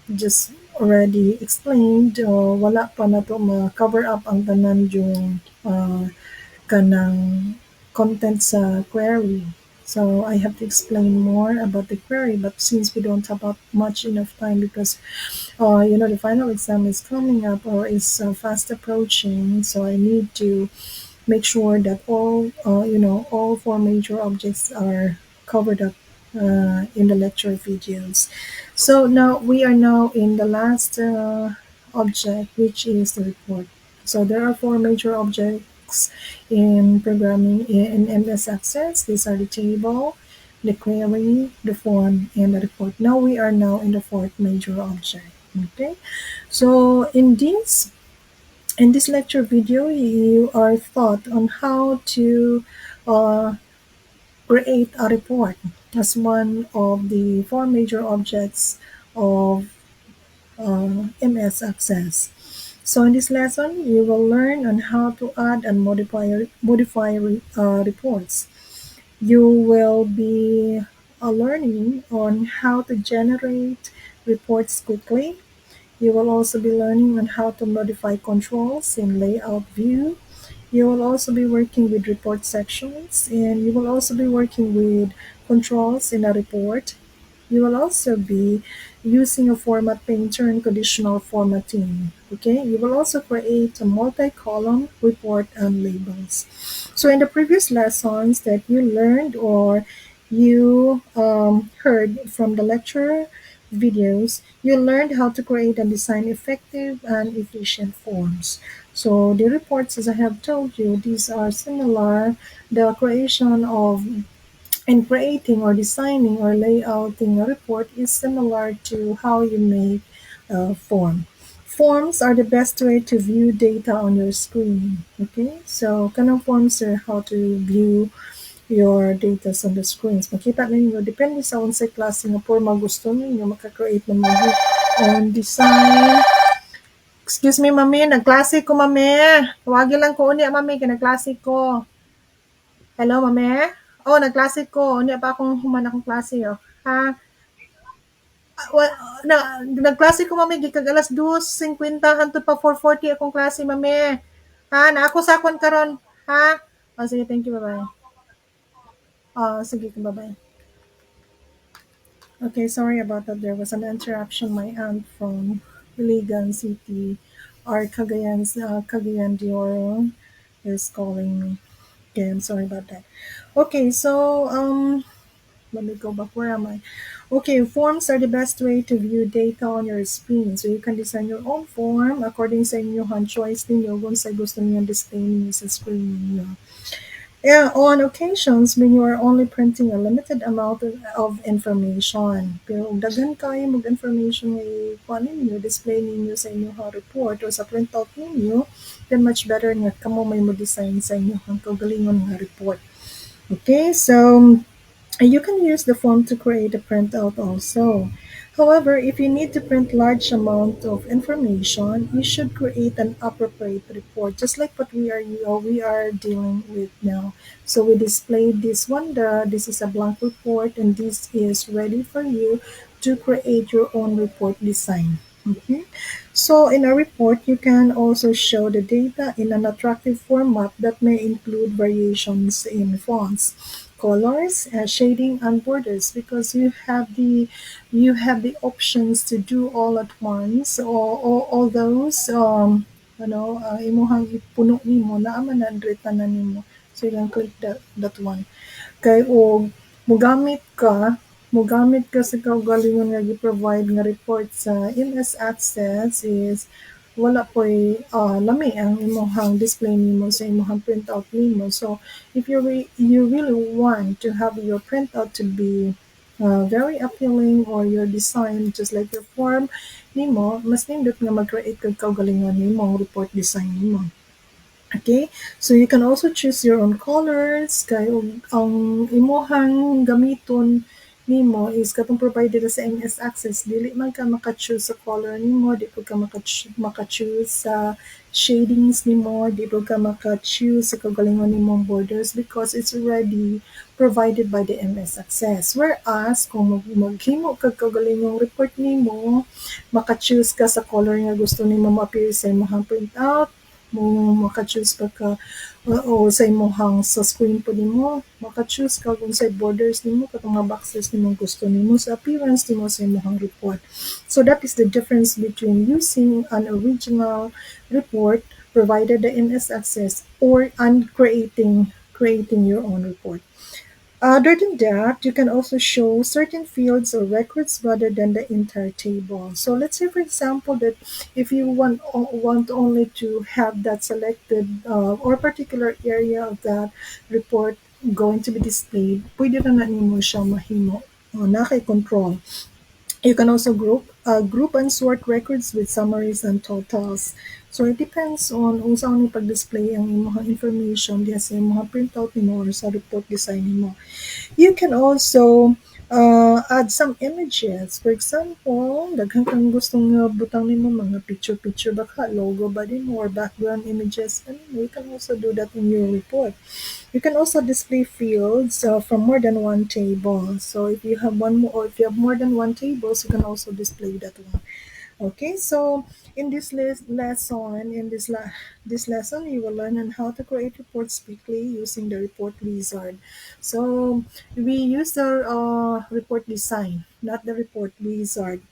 Speaker 1: just already explained. Wala pa na to ma-cover up ang tanan yung kanang content sa query. So I have to explain more about the query, but since we don't have much enough time because the final exam is coming up or is fast approaching, so I need to make sure that all four major objects are covered up in the lecture videos. So now we are now in the last object, which is the report. So there are four major objects in programming in MS Access. These are the table, the query, the form, and the report. Now we are now in the fourth major object. Okay, so in this lecture video, you are taught on how to uh, create a report as one of the four major objects of MS Access. So in this lesson, you will learn on how to add and modify reports. You will be learning on how to generate reports quickly. You will also be learning on how to modify controls in layout view. You will also be working with report sections, and you will also be working with controls in a report. You will also be using a format painter and conditional formatting. Okay, you will also create a multi-column report and labels. So in the previous lessons that you learned or you heard from the lecture videos, you learned how to create and design effective and efficient forms. So the reports, as I have told you, these are similar. The creation of and creating or designing or layouting a report is similar to how you make a form. Forms are the best way to view data on your screen. Okay, so kanang forms are how to view your data on the screens. Makita ninyo, depende sa unsay klase nga forma gusto ninyo, makakreate ng mga own design. Excuse me, mami, nagklase ko, mami. Tawagin lang ko unya, mami, kaya nagklase ko. Hello, mami? Oh, nagklase ko. Unya pa akong human akong klase, oh. Ha? Nagklase ko, mami, gikag alas 2:50 hangtod pa 4:40 akong klase, mami. Ha? Na ako sa akon karon. Ha? Oh, sige, thank you, bye-bye. Oh, sige, bye-bye. Okay, sorry about that. There was an interruption. My aunt from Iligan City or Cagayan de Oro is calling me. Okay, I'm sorry about that. Okay, so let me go back. Where am I? Okay, forms are the best way to view data on your screen. So you can design your own form according sa inyong choice ninyo kung sa gusto niyo display ninyo sa screen ninyo. Yeah, on occasions when you are only printing a limited amount of information, pero kung daghan kayo mag information ay kuan ninyo, display ninyo sa inyong report or sa printout ninyo, then much better nga kamo may mo design sa inyong kaugalingon nga report. Okay, so you can use the form to create a printout also. However, if you need to print large amount of information, you should create an appropriate report, just like what we are dealing with now. So we displayed this one. This is a blank report, and this is ready for you to create your own report design. Mhm. So in a report, you can also show the data in an attractive format that may include variations in fonts, colors, shading, and borders, because you have the options to do all at once, or all those imuhang ipuno nimo naa man na andre tanan nimo, so you can click that one. Kay og mogamit ka sa kaugalingon nga gi-provide nga report sa MS Access is wala po'y lami ang imong display nimo sa imong printout nimo. So if you really want to have your printout to be very appealing, or your design just like your form nimo, mas nindot nga mag-create kag kaugalingon nimo report design nimo. Okay, so you can also choose your own colors. Kay ang imuhang gamiton nimo is katong provided sa MS Access, dili man ka maka-choose sa color nimo, di po ka maka-choose sa shadings nimo, di po ka maka-choose sa kagalingon nimong borders, because it's already provided by the MS Access. Whereas kung maghimo kag kagalingong report nimo, maka-choose ka sa color nga gusto nimo ma-appear sa imong printout, mo maka-choose pa ka o sa imong sa screen po nimo, maka-choose ka kung sa borders nimo katong mga boxes nimo gusto nimo sa appearance nimo sa imong report. So that is the difference between using an original report provided the MS Access, and creating your own report. Other than that, you can also show certain fields or records rather than the entire table. So let's say, for example, that if you want only to have that selected or particular area of that report going to be displayed, pwede na nimo siya mahimo na kay control. You can also group and sort records with summaries and totals. So it depends on kung saan ni pag-display ang imong information diya sa imong printout nimo or sa report design nimo. You can also add some images. For example, daghan kang gustong butang nimo mga picture baka logo ba din or background images, and you can also do that in your report. You can also display fields from more than one table. So if you have if you have more than one tables, you can also display that one. Okay, so in this lesson, this lesson, you will learn on how to create reports quickly using the report wizard. So we use the report design, not the report wizard,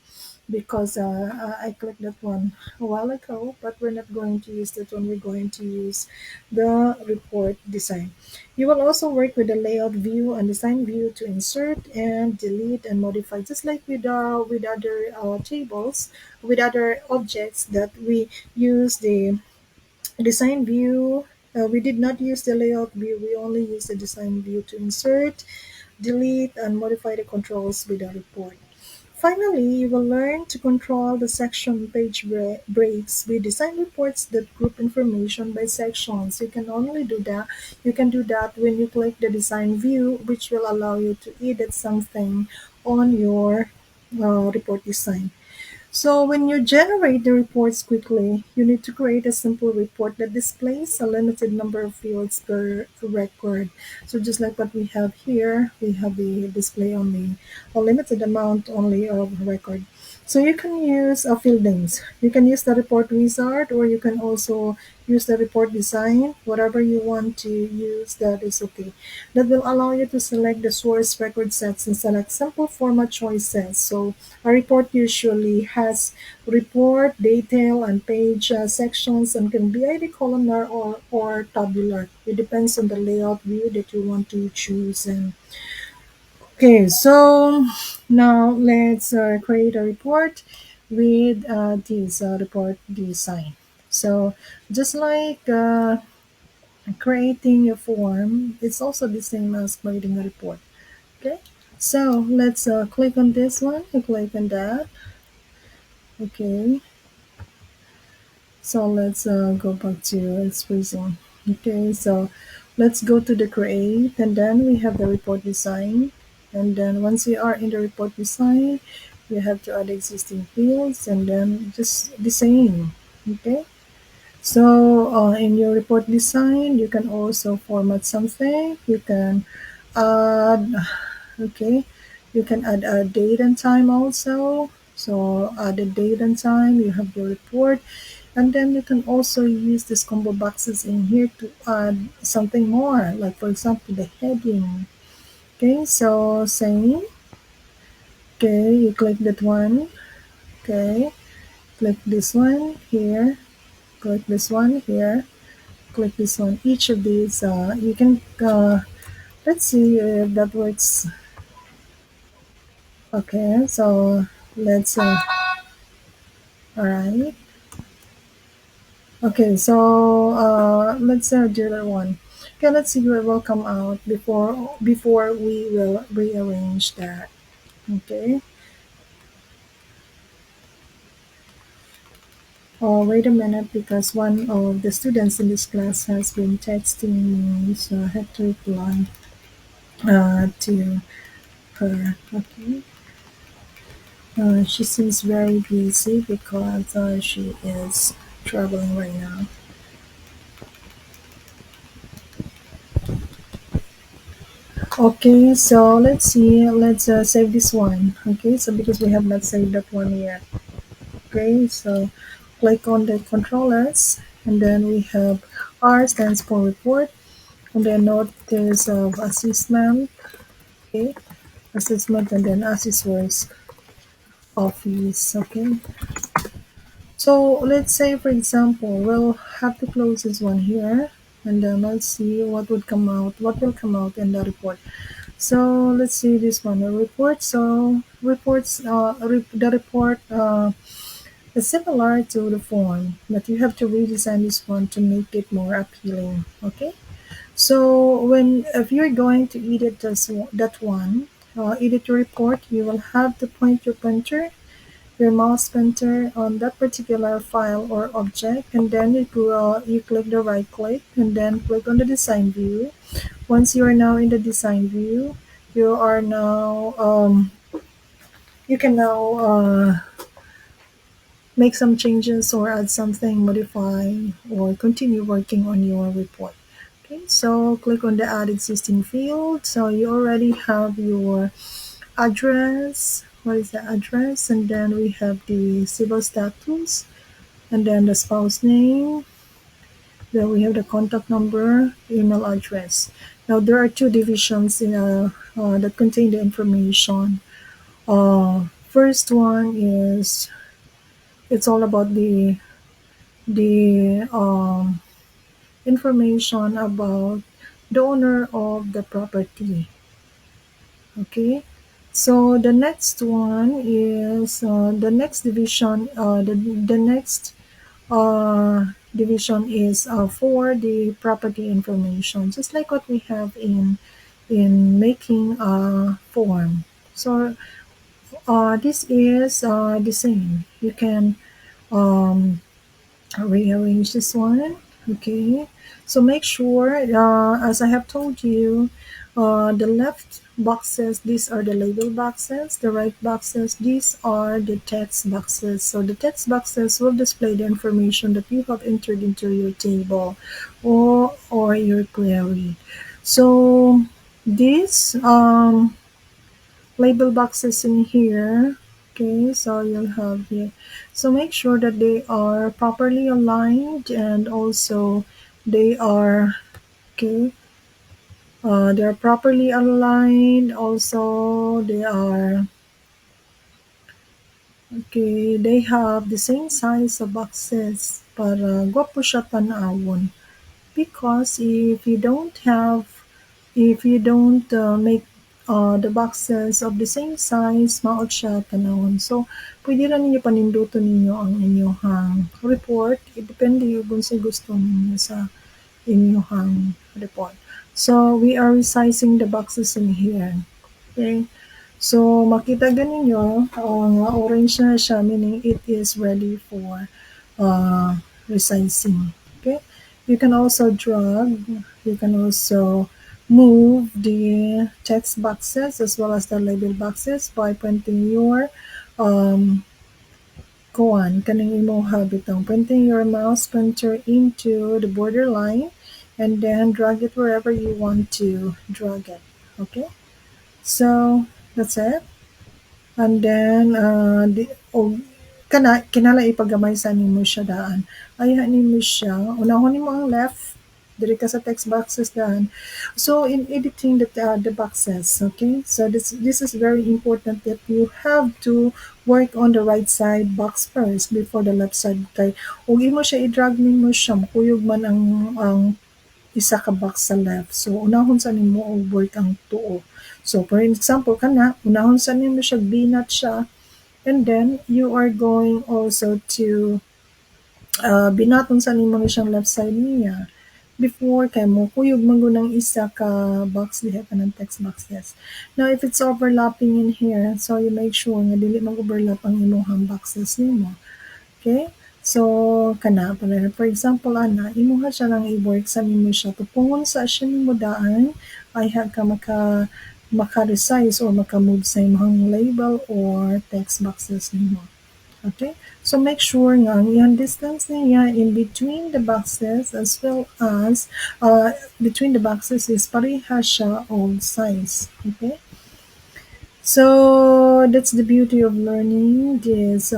Speaker 1: because I clicked that one a while ago, but we're not going to use that one. We're going to use the report design. You will also work with the layout view and design view to insert and delete and modify, just like with other tables, with other objects that we use the design view. We did not use the layout view. We only use the design view to insert, delete, and modify the controls with the report. Finally, you will learn to control the section page breaks. We design reports that group information by sections. You can only do that. You can do that when you click the design view, which will allow you to edit something on your report design. So when you generate the reports quickly, you need to create a simple report that displays a limited number of fields per record. So just like what we have here, we have the display only a limited amount only of record. So you can use field names. You can use the report wizard, or you can also use the report design. Whatever you want to use, that is okay. That will allow you to select the source record sets and select simple format choices. So a report usually has report, detail, and page sections, and can be either columnar or tabular. It depends on the layout view that you want to choose. And okay, so now let's create a report with this report design. So just like creating a form, it's also the same as creating a report. Okay, so let's click on this one and click on that. Okay, so let's go back to expressing. Okay, so let's go to the create, and then we have the report design. And then once we are in the report design, you have to add existing fields and then just the same. Okay, so in your report design, you can also format something. You can add, okay, you can add a date and time also. So add a date and time, you have your report. And then you can also use these combo boxes in here to add something more, like for example, the heading. Okay, so same. Okay, you click that one. Okay, click this one here. Click this one here. Click this one. Each of these, you can, let's see if that works. Okay, so let's, all right. Okay, so let's do that one. Okay, let's see what will come out before we will rearrange that. Okay. Oh, wait a minute, because one of the students in this class has been texting me, so I have to reply to her. Okay. She seems very busy because she is traveling right now. Okay, so let's see. Let's save this one. Okay, so because we have not saved that one yet. Okay, so click on the controllers, and then we have R stands for report, and then notice of assessment. Okay, assessment, and then assessors office. Okay, so let's say, for example, we'll have to close this one here, and then let's see what would come out. What will come out in the report? So let's see this one, the report. So reports, the report is similar to the form, but you have to redesign this one to make it more appealing. Okay. So when if you're going to edit that one, edit your report, you will have to point your mouse pointer on that particular file or object, and then you click the right click, and then click on the design view. Once you are now in the design view, you are now you can now make some changes or add something, modify, or continue working on your report. Okay, so click on the add existing field. So you already have your address. What is the address? And then we have the civil status, and then the spouse name. Then we have the contact number, email address. Now there are two divisions that contain the information. First one is it's all about the information about the owner of the property. Okay. So the next one is the next division. The next division is for the property information, just like what we have in making a form. So this is the same. You can um, rearrange this one. Okay, so make sure, as I have told you, the left boxes, these are the label boxes. The right boxes, these are the text boxes. So the text boxes will display the information that you have entered into your table or your query. So these label boxes in here. Okay, so you'll have here. So make sure that they are properly aligned, and also they are okay. They are properly aligned. Also, they are okay. They have the same size of boxes para gwapo siya tanawon. Because if you don't make the boxes of the same size, maot siya tanawon. So, pwede ra ninyo paninduton ninyo ang inyong report. Depende yun kung sa gusto ninyo sa inyong report. So, we are resizing the boxes in here. Okay? So, makita ganinyo, nga orange na siya, meaning it is ready for resizing. Okay? You can also drag, you can also move the text boxes as well as the label boxes by pointing your kuan kaning imong habitang pointing your mouse pointer into the borderline, and then drag it wherever you want to drag it. Okay, so that's it. And then kinala ipagamay sa nimo siya daan. Ayahan nimo siya, unahon nimo ang left, Diri ka sa text boxes daan. So in editing the boxes, okay? So this is very important that you have to work on the right side box first before the left side kay ug imo siya i-drag nimo siya makuyog man ang isa ka box sa left. So unahon sa nimo og work ang tuo. So for example kana unahon sa nimo siya binat siya and then you are going also to binaton sa nimo na siyang left side niya before kay mo kuyog man gud ang isa ka box diha ka ng text boxes. Now if it's overlapping in here, so you make sure nga dili mag-overlap ang imong boxes nimo. Okay? So kana para for example ana imuha siya lang i-work sa nimo siya tupungon sa siya nimo daan ay ka maka-resize or maka-move sa imong label or text boxes nimo. Okay, so make sure nga ang iyang distance niya in between the boxes as well as between the boxes is pareha siya of size. Okay, so that's the beauty of learning this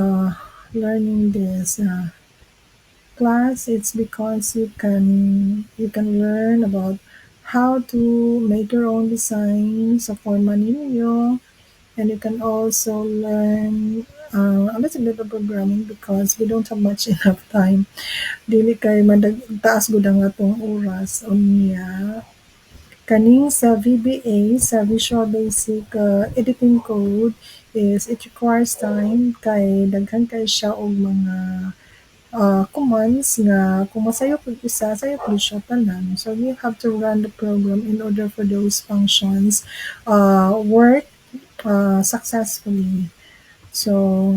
Speaker 1: class. It's because you can learn about how to make your own designs sa forma ninyo. And you can also learn a little bit of programming because we don't have much enough time. Dili kay taas gud ang atong oras unya. Kaning sa VBA, sa Visual Basic Editing Code is it requires time kay daghan kay siya og mga commands nga kung masayo pud isa, sayo pud siya tanan. So you have to run the program in order for those functions work successfully. So,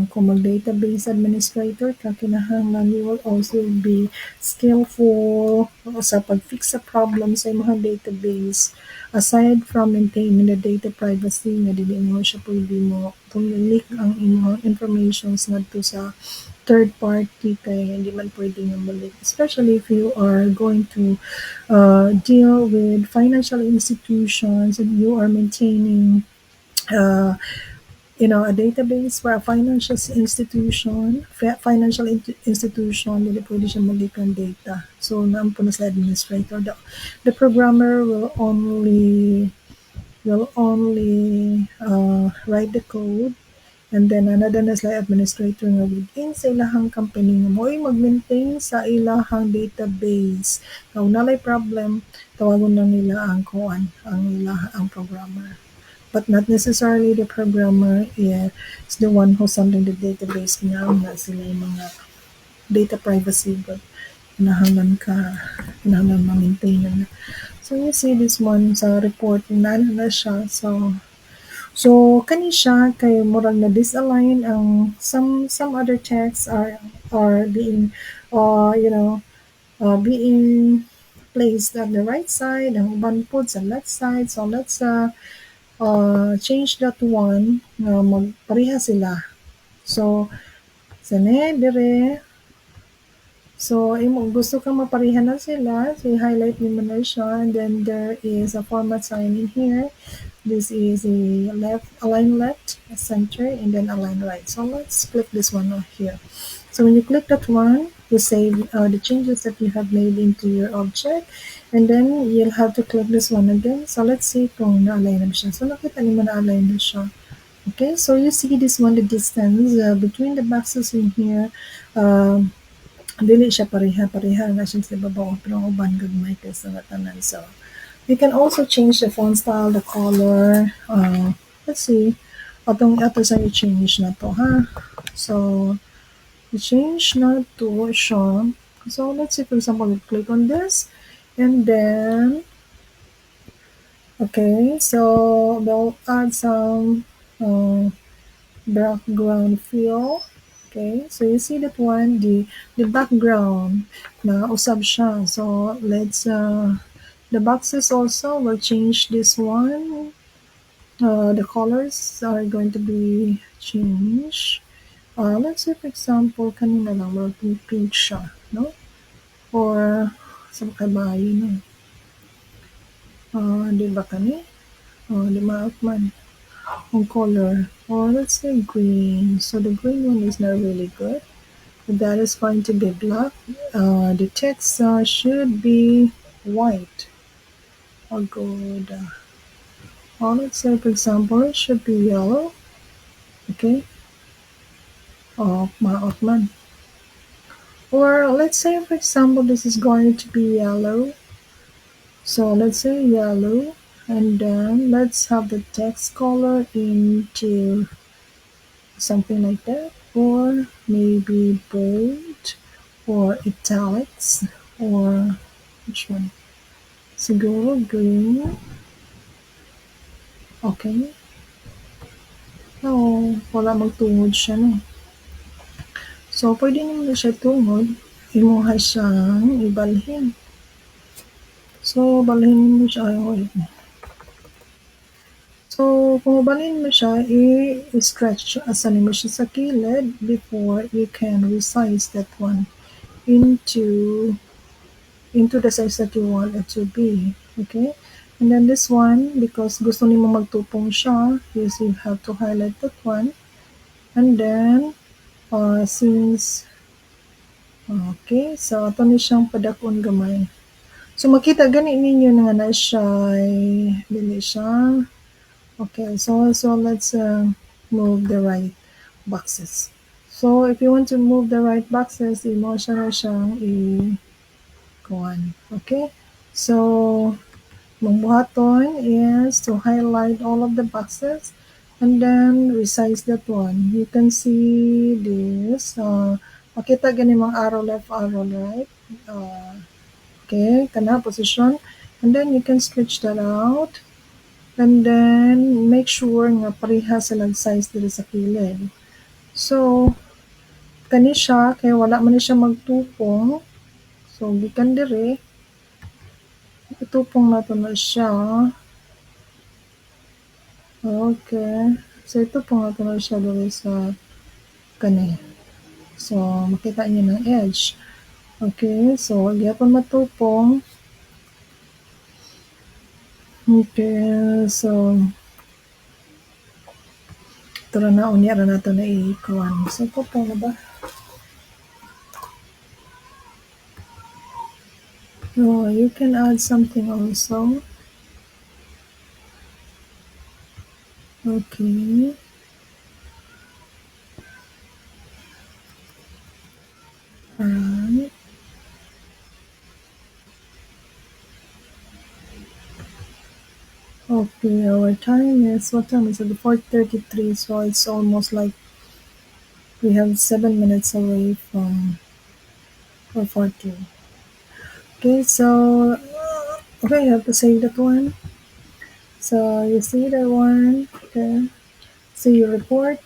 Speaker 1: kung mag-database administrator ka, kinahanglan you will also be skillful sa pag-fix sa problem sa imong database. Aside from maintaining the data privacy, nga dili mo siya pwede mo leak ang imong informations ngadto sa third party kay hindi man pwede nga malik. Especially if you are going to deal with financial institutions and you are maintaining uh, a database for a financial institution, dili pwede siya mag-leak data. So, naampo na sa administrator. The programmer will only write the code and then another na sila administrator nga within sa ilahang company nga mo'y mag-maintain sa ilahang database. Kung nalay problem, tawagon na nila ang programmer. But not necessarily the programmer is the one who's handling the database nga sila yung mga data privacy but kinahanglan ma-maintain na. So you see this one sa report na siya. So kani siya kay murag na disalign ang some other texts are being being placed at the right side, ang uban pod sa left side. So let's change that one nga magpareha sila. So, dire. So, gusto kang mapareha na sila. So, i-highlight mo na siya. And then, there is a format sign in here. This is a align left, a center, and then align right. So, let's click this one here. So, when you click that one, you save the changes that you have made into your object. And then, you'll have to click this one again. So, let's see kung na-align na siya. So, nakita niyo na-align na siya. Okay, so you see this one, the distance between the boxes in here. Dili siya pareha na siya sa babaw pero uban gagmay kay sa tanan. So you can also change the font style, the color. Let's see. Ato sa i-change na to ha. So i-change na to siya. So let's see, for example, we click on this and then okay, so we'll add some background fill. Okay, so you see that one, the background na usab siya. So let's the boxes also will change this one. The colors are going to be changed. Let's say for example, kanina lang mag pink siya, no? Or sa kabayo no. Di ba kani? Di maak man ang color. Or let's say green. So the green one is not really good. That is going to be black. The text should be white or gold. Let's say, for example, it should be yellow. Okay, Otman. Or let's say, for example, this is going to be yellow. So let's say yellow, and then let's have the text color into something like that, or maybe bold, or italics, or which one? Siguro green. Okay. Oo, wala magtungod siya, no? So, pwede naman siya tungod, imuha siyang ibalhin. So, balhin mo siya, ay, wait. So, kung mabalhin mo siya, i-stretch asan mo siya sa kilid before you can resize that one into the size that you want it to be. Okay? And then this one, because gusto nimo magtupong siya, is you have to highlight that one. And then, since okay, so ato ni siyang padakon gamay. So makita gani ninyo na nga na siya dili siya. Okay, so let's move the right boxes. So if you want to move the right boxes, imo siya na siyang kuan. Okay? So Mambuhaton is to highlight all of the boxes and then resize that one. You can see this. Makita gani mga arrow left, arrow right. Okay, kana position. And then you can stretch that out. And then make sure nga parehas silang size diri sa kilid. So, kani siya, kaya wala man ni siya magtupong. So, gikan diri, itupong nato na siya. Okay. So, ito po nga tuloy siya dito sa kani. So, makita niyo ng edge. Okay. So, gyapon matupong. Okay. So, ito na unya na nato na i-kuhan. So, ito po na ba? Oh, you can add something also. Okay. Alright. Okay, our time is, what time is it? 4:33, so it's almost like we have 7 minutes away from 4:40. Okay, so, okay, you have to save that one. So, you see that one, okay. So, you report,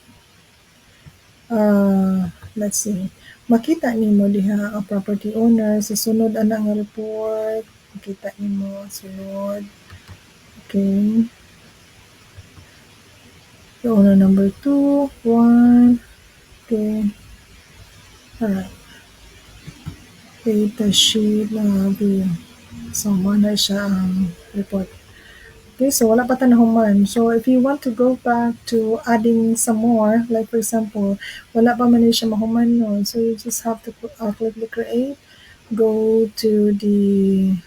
Speaker 1: let's see. Makita nimo diha ang property owner sa sunod ana nga report. Makita nimo sunod. Okay. The owner number 2, 1. Okay. Alright. Data sheet na view. So, mo na siya ang report. Okay, so wala pa ta nahuman. So if you want to go back to adding some more, like for example, wala pa man siya mahuman nun. So you just have to click the create, go to the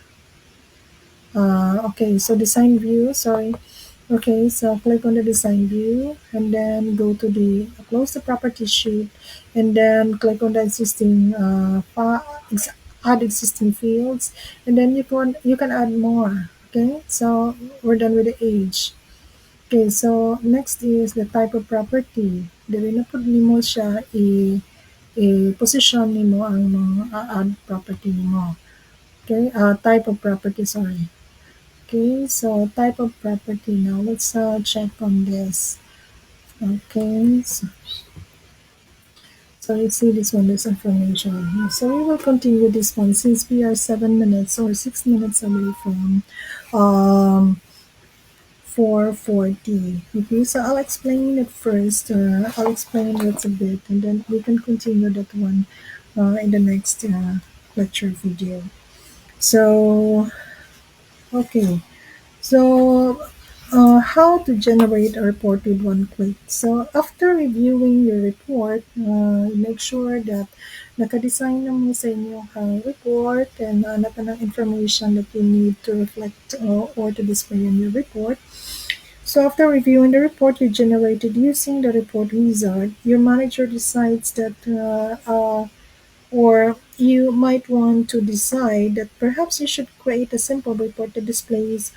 Speaker 1: okay, so design view, sorry. Okay, so click on the design view and then go to the close the property sheet and then click on the existing add existing fields and then you can add more. Okay, so we're done with the age. Okay, so next is the type of property. Dili na pud nimo siya i-position nimo ang mga add property nimo. Okay, type of property, sorry. Okay, so type of property. Now let's check on this. Okay, so you see this one, this information. So we will continue this one since we are 7 minutes or 6 minutes away from 4:40. Okay, so I'll explain it first. I'll explain it a bit and then we can continue that one in the next lecture video. So, okay. So How to generate a report with one click. So after reviewing your report, make sure that nakadesign na mo sa inyong report and lahat na ng information that you need to reflect or to display in your report. So after reviewing the report you generated using the report wizard, your manager decides that or you might want to decide that perhaps you should create a simple report that displays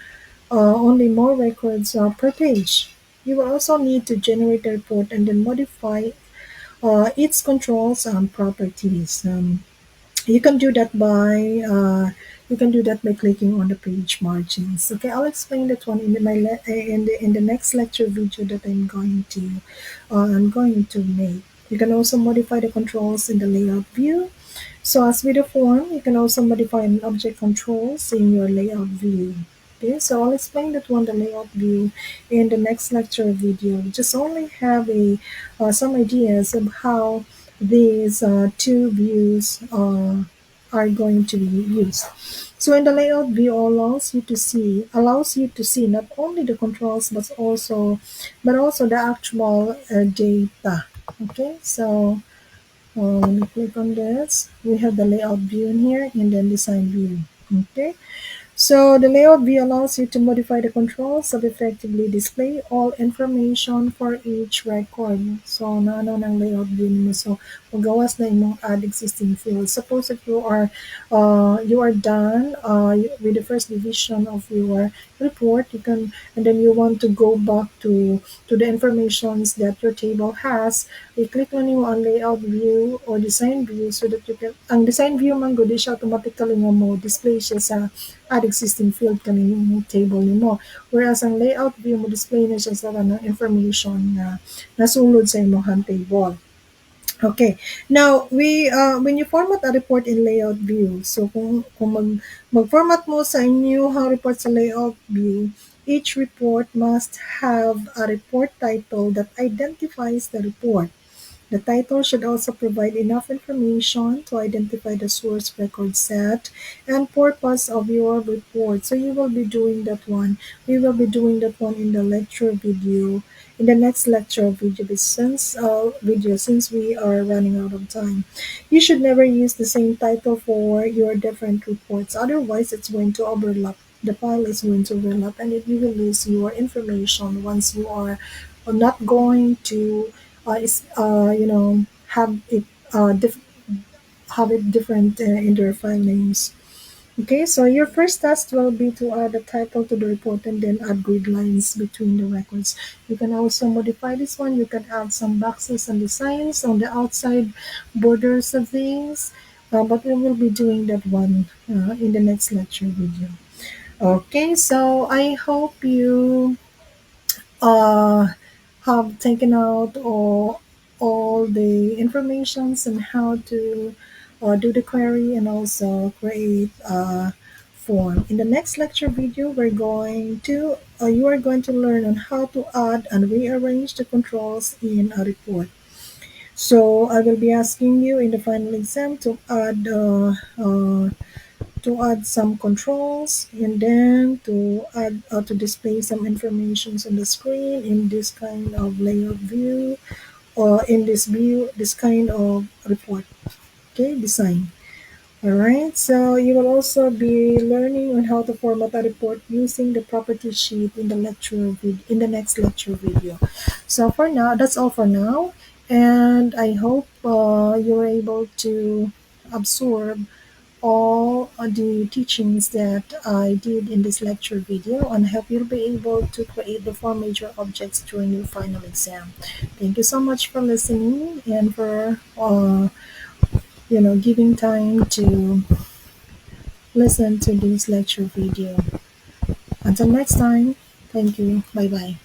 Speaker 1: only more records per page. You will also need to generate a report and then modify its controls and properties. You can do that by clicking on the page margins. Okay, I'll explain that one in the next lecture video that I'm going to make. You can also modify the controls in the layout view. So as with the form, you can also modify an object controls in your layout view. Okay, so I'll explain that one, the layout view, in the next lecture video. Just only have some ideas of how these two views are going to be used. So in the layout view allows you to see not only the controls but also the actual data. Okay, so let me click on this. We have the layout view in here and then design view. Okay. So the layout view allows you to modify the controls to effectively display all information for each record. So naano ng layout view mo. So magawas na imong add existing fields. Suppose if you are done with the first division of your report, you can and then you want to go back to the informations that your table has. I-click lang nimo ang layout view or design view so that you can ang design view man gud siya automatically nga mo display siya sa add existing field kaning table nimo. Whereas ang layout view mo display na siya sa kanang information na nasulod sa imong table. Okay. Now, when you format a report in layout view, so mag-format mo sa inyong report sa layout view, each report must have a report title that identifies the report. The title should also provide enough information to identify the source record set and purpose of your report. So you will be doing that one. We will be doing that one in the lecture video, in the next lecture video. But since we are running out of time, you should never use the same title for your different reports. Otherwise, it's going to overlap. The file is going to overlap, and you will lose your information once you are not going to have it have it different in their file names. Okay, so your first task will be to add a title to the report and then add grid lines between the records. You can also modify this one. You can add some boxes and designs on the outside borders of things, but we will be doing that one in the next lecture video. Okay, so I hope you uh, have taken out all the informations on how to do the query and also create a form. In the next lecture video, you are going to learn on how to add and rearrange the controls in a report. So I will be asking you in the final exam to add some controls and then to display some informations on the screen in this kind of layout view or in this kind of report. Okay, design. All right, so you will also be learning on how to format a report using the property sheet in in the next lecture video. So for now, that's all for now, and I hope you're able to absorb all the teachings that I did in this lecture video and hope you'll be able to create the four major objects during your final exam. Thank you so much for listening and for giving time to listen to this lecture video. Until next time, thank you. Bye bye.